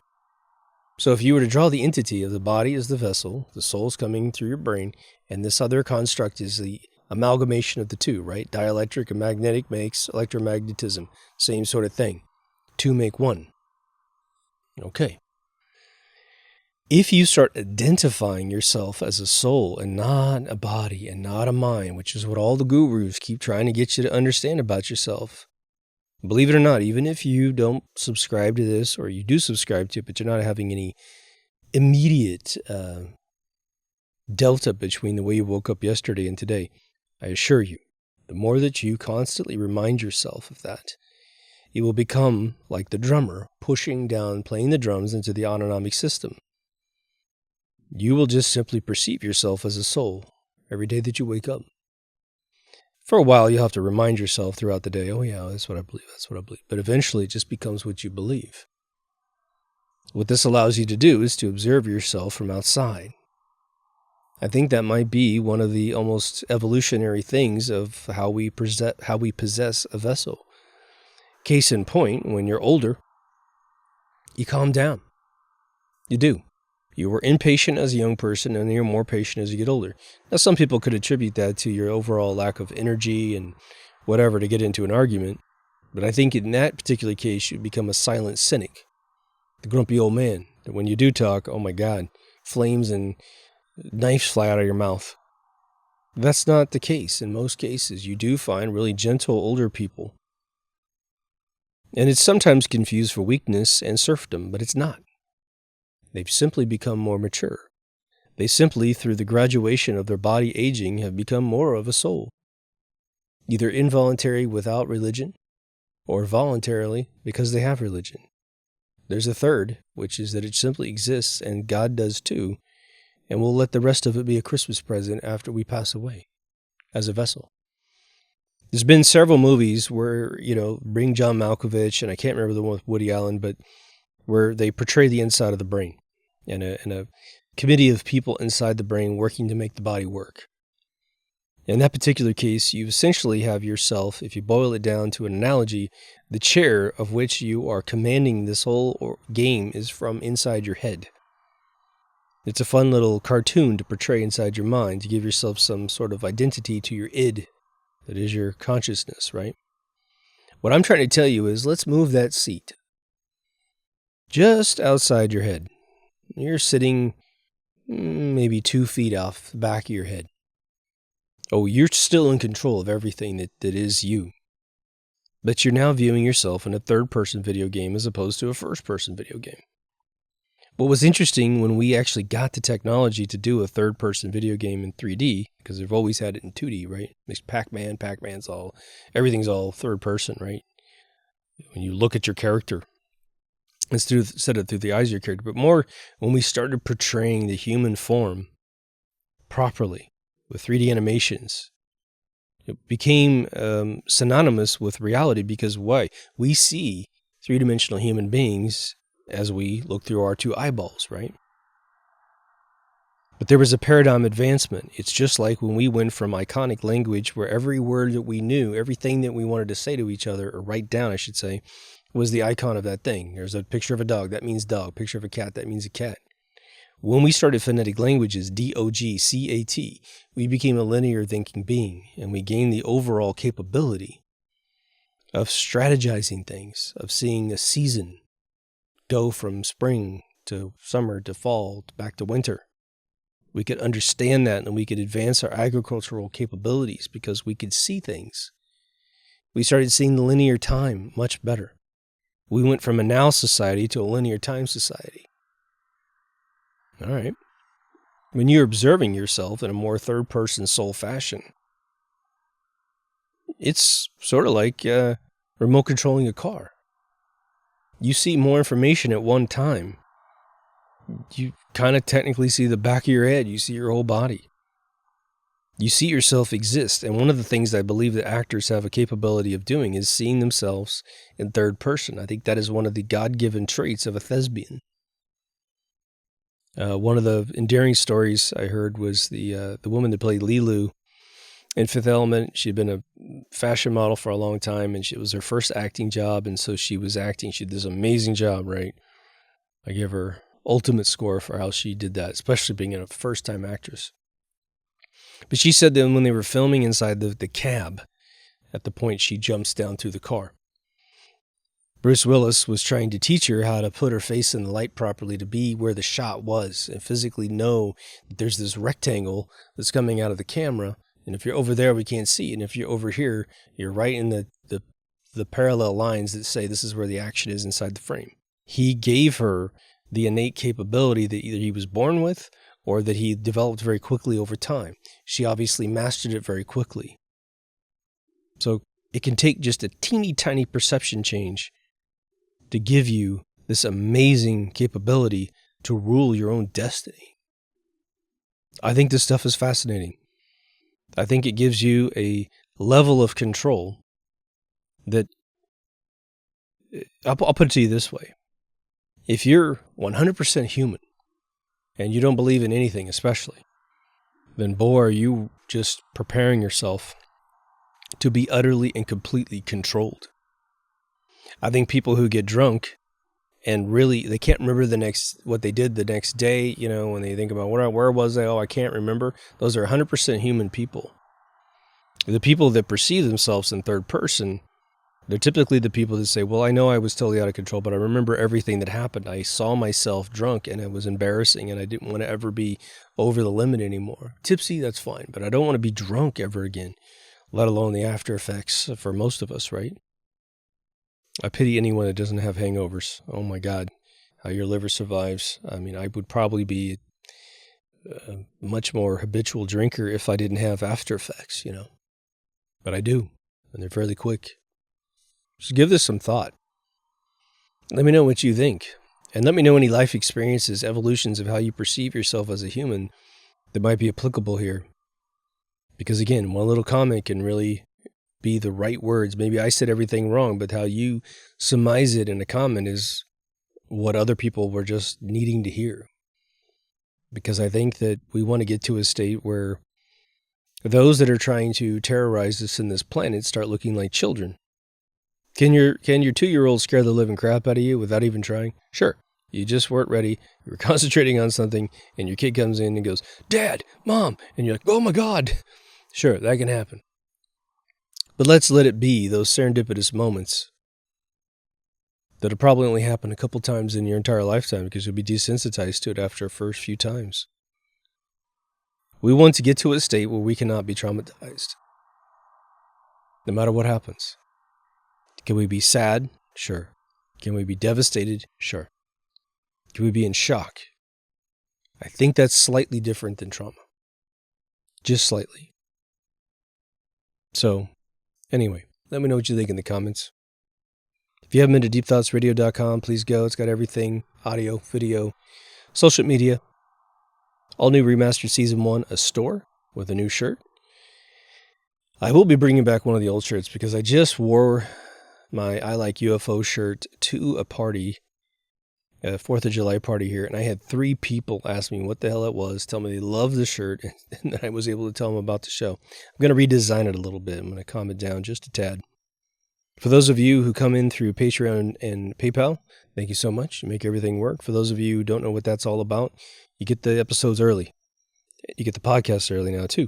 So if you were to draw the entity of the body as the vessel, the soul's coming through your brain, and this other construct is the amalgamation of the two, right? Dielectric and magnetic makes electromagnetism. Same sort of thing. Two make one. Okay. If you start identifying yourself as a soul and not a body and not a mind, which is what all the gurus keep trying to get you to understand about yourself, believe it or not, even if you don't subscribe to this or you do subscribe to it, but you're not having any immediate delta between the way you woke up yesterday and today, I assure you, the more that you constantly remind yourself of that, it will become like the drummer pushing down, playing the drums into the autonomic system. You will just simply perceive yourself as a soul every day that you wake up. For a while, you'll have to remind yourself throughout the day, oh yeah, that's what I believe, that's what I believe. But eventually, it just becomes what you believe. What this allows you to do is to observe yourself from outside. I think that might be one of the almost evolutionary things of how we possess a vessel. Case in point, when you're older, you calm down. You do. You were impatient as a young person, and you're more patient as you get older. Now, some people could attribute that to your overall lack of energy and whatever to get into an argument. But I think in that particular case, you become a silent cynic, the grumpy old man, that when you do talk, oh my God, flames and knives fly out of your mouth. That's not the case. In most cases, you do find really gentle older people. And it's sometimes confused for weakness and serfdom, but it's not. They've simply become more mature. They simply, through the graduation of their body aging, have become more of a soul. Either involuntary without religion, or voluntarily because they have religion. There's a third, which is that it simply exists, and God does too, and we'll let the rest of it be a Christmas present after we pass away, as a vessel. There's been several movies where, bring John Malkovich, and I can't remember the one with Woody Allen, but where they portray the inside of the brain and a committee of people inside the brain working to make the body work. In that particular case, you essentially have yourself, if you boil it down to an analogy, the chair of which you are commanding this whole game is from inside your head. It's a fun little cartoon to portray inside your mind to give yourself some sort of identity to your id. That is your consciousness, right? What I'm trying to tell you is let's move that seat just outside your head. You're sitting maybe 2 feet off the back of your head. Oh, you're still in control of everything that is you. But you're now viewing yourself in a third-person video game as opposed to a first-person video game. What was interesting when we actually got the technology to do a third-person video game in 3D, because they've always had it in 2D, right? There's Pac-Man's everything's all third-person, right? When you look at your character, it's set it through the eyes of your character. But more when we started portraying the human form properly with 3D animations, it became synonymous with reality because why? We see three-dimensional human beings as we look through our two eyeballs, right? But there was a paradigm advancement. It's just like when we went from iconic language where every word that we knew, everything that we wanted to say to each other, or write down, I should say, was the icon of that thing. There's a picture of a dog, that means dog. Picture of a cat, that means a cat. When we started phonetic languages, D-O-G-C-A-T, we became a linear thinking being, and we gained the overall capability of strategizing things, of seeing a season go from spring to summer to fall back to winter. We could understand that, and we could advance our agricultural capabilities because we could see things. We started seeing the linear time much better. We went from a now society to a linear time society. All right. When you're observing yourself in a more third-person soul fashion, it's sort of like remote controlling a car. You see more information at one time. You kind of technically see the back of your head. You see your whole body. You see yourself exist. And one of the things I believe that actors have a capability of doing is seeing themselves in third person. I think that is one of the God-given traits of a thespian. One of the endearing stories I heard was the woman that played Lilu in Fifth Element. She'd been a fashion model for a long time, and it was her first acting job, and so she was acting. She did this amazing job, right? I give her ultimate score for how she did that, especially being a first-time actress. But she said that when they were filming inside the cab, at the point she jumps down through the car, Bruce Willis was trying to teach her how to put her face in the light properly to be where the shot was and physically know that there's this rectangle that's coming out of the camera. And if you're over there, we can't see. And if you're over here, you're right in the parallel lines that say this is where the action is inside the frame. He gave her the innate capability that either he was born with or that he developed very quickly over time. She obviously mastered it very quickly. So it can take just a teeny tiny perception change to give you this amazing capability to rule your own destiny. I think this stuff is fascinating. I think it gives you a level of control that, I'll put it to you this way. If you're 100% human and you don't believe in anything especially, then boy, are you just preparing yourself to be utterly and completely controlled. I think people who get drunk and really, they can't remember what they did the next day, when they think about where was I? Oh, I can't remember. Those are 100% human people. The people that perceive themselves in third person, they're typically the people that say, well, I know I was totally out of control, but I remember everything that happened. I saw myself drunk and it was embarrassing and I didn't want to ever be over the limit anymore. Tipsy, that's fine, but I don't want to be drunk ever again, let alone the after effects for most of us, right? I pity anyone that doesn't have hangovers. Oh my God, how your liver survives. I mean, I would probably be a much more habitual drinker if I didn't have after effects, But I do, and they're fairly quick. So give this some thought. Let me know what you think. And let me know any life experiences, evolutions of how you perceive yourself as a human that might be applicable here. Because again, one little comment can really be the right words. Maybe I said everything wrong, but how you surmise it in a comment is what other people were just needing to hear. Because I think that we want to get to a state where those that are trying to terrorize us in this planet start looking like children. Can your 2-year-old scare the living crap out of you without even trying? Sure. You just weren't ready. You were concentrating on something, and your kid comes in and goes, Dad, Mom, and you're like, oh my God. Sure, that can happen. But let's let it be those serendipitous moments that'll probably only happen a couple times in your entire lifetime because you'll be desensitized to it after the first few times. We want to get to a state where we cannot be traumatized, no matter what happens. Can we be sad? Sure. Can we be devastated? Sure. Can we be in shock? I think that's slightly different than trauma. Just slightly. So, anyway, let me know what you think in the comments. If you haven't been to deepthoughtsradio.com, please go. It's got everything, audio, video, social media. All new remastered season 1, a store with a new shirt. I will be bringing back one of the old shirts because I just wore my I Like UFO shirt to a party, a 4th of July party here, and I had 3 people ask me what the hell it was, tell me they love the shirt, and then I was able to tell them about the show. I'm going to redesign it a little bit. I'm going to calm it down just a tad. For those of you who come in through Patreon and PayPal, thank you so much. You make everything work. For those of you who don't know what that's all about, you get the episodes early. You get the podcast early now, too.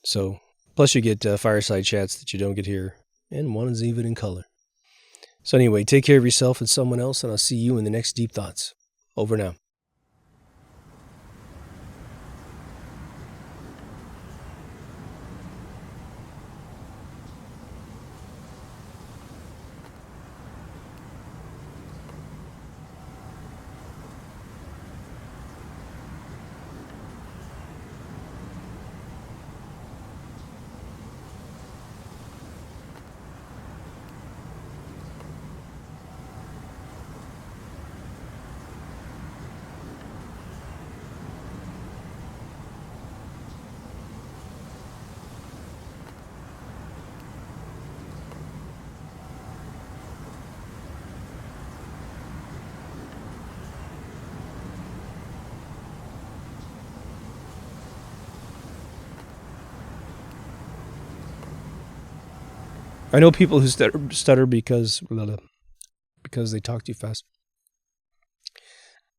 So, plus you get fireside chats that you don't get here, and one is even in color. So anyway, take care of yourself and someone else, and I'll see you in the next Deep Thoughts. Over now. I know people who stutter because they talk too fast.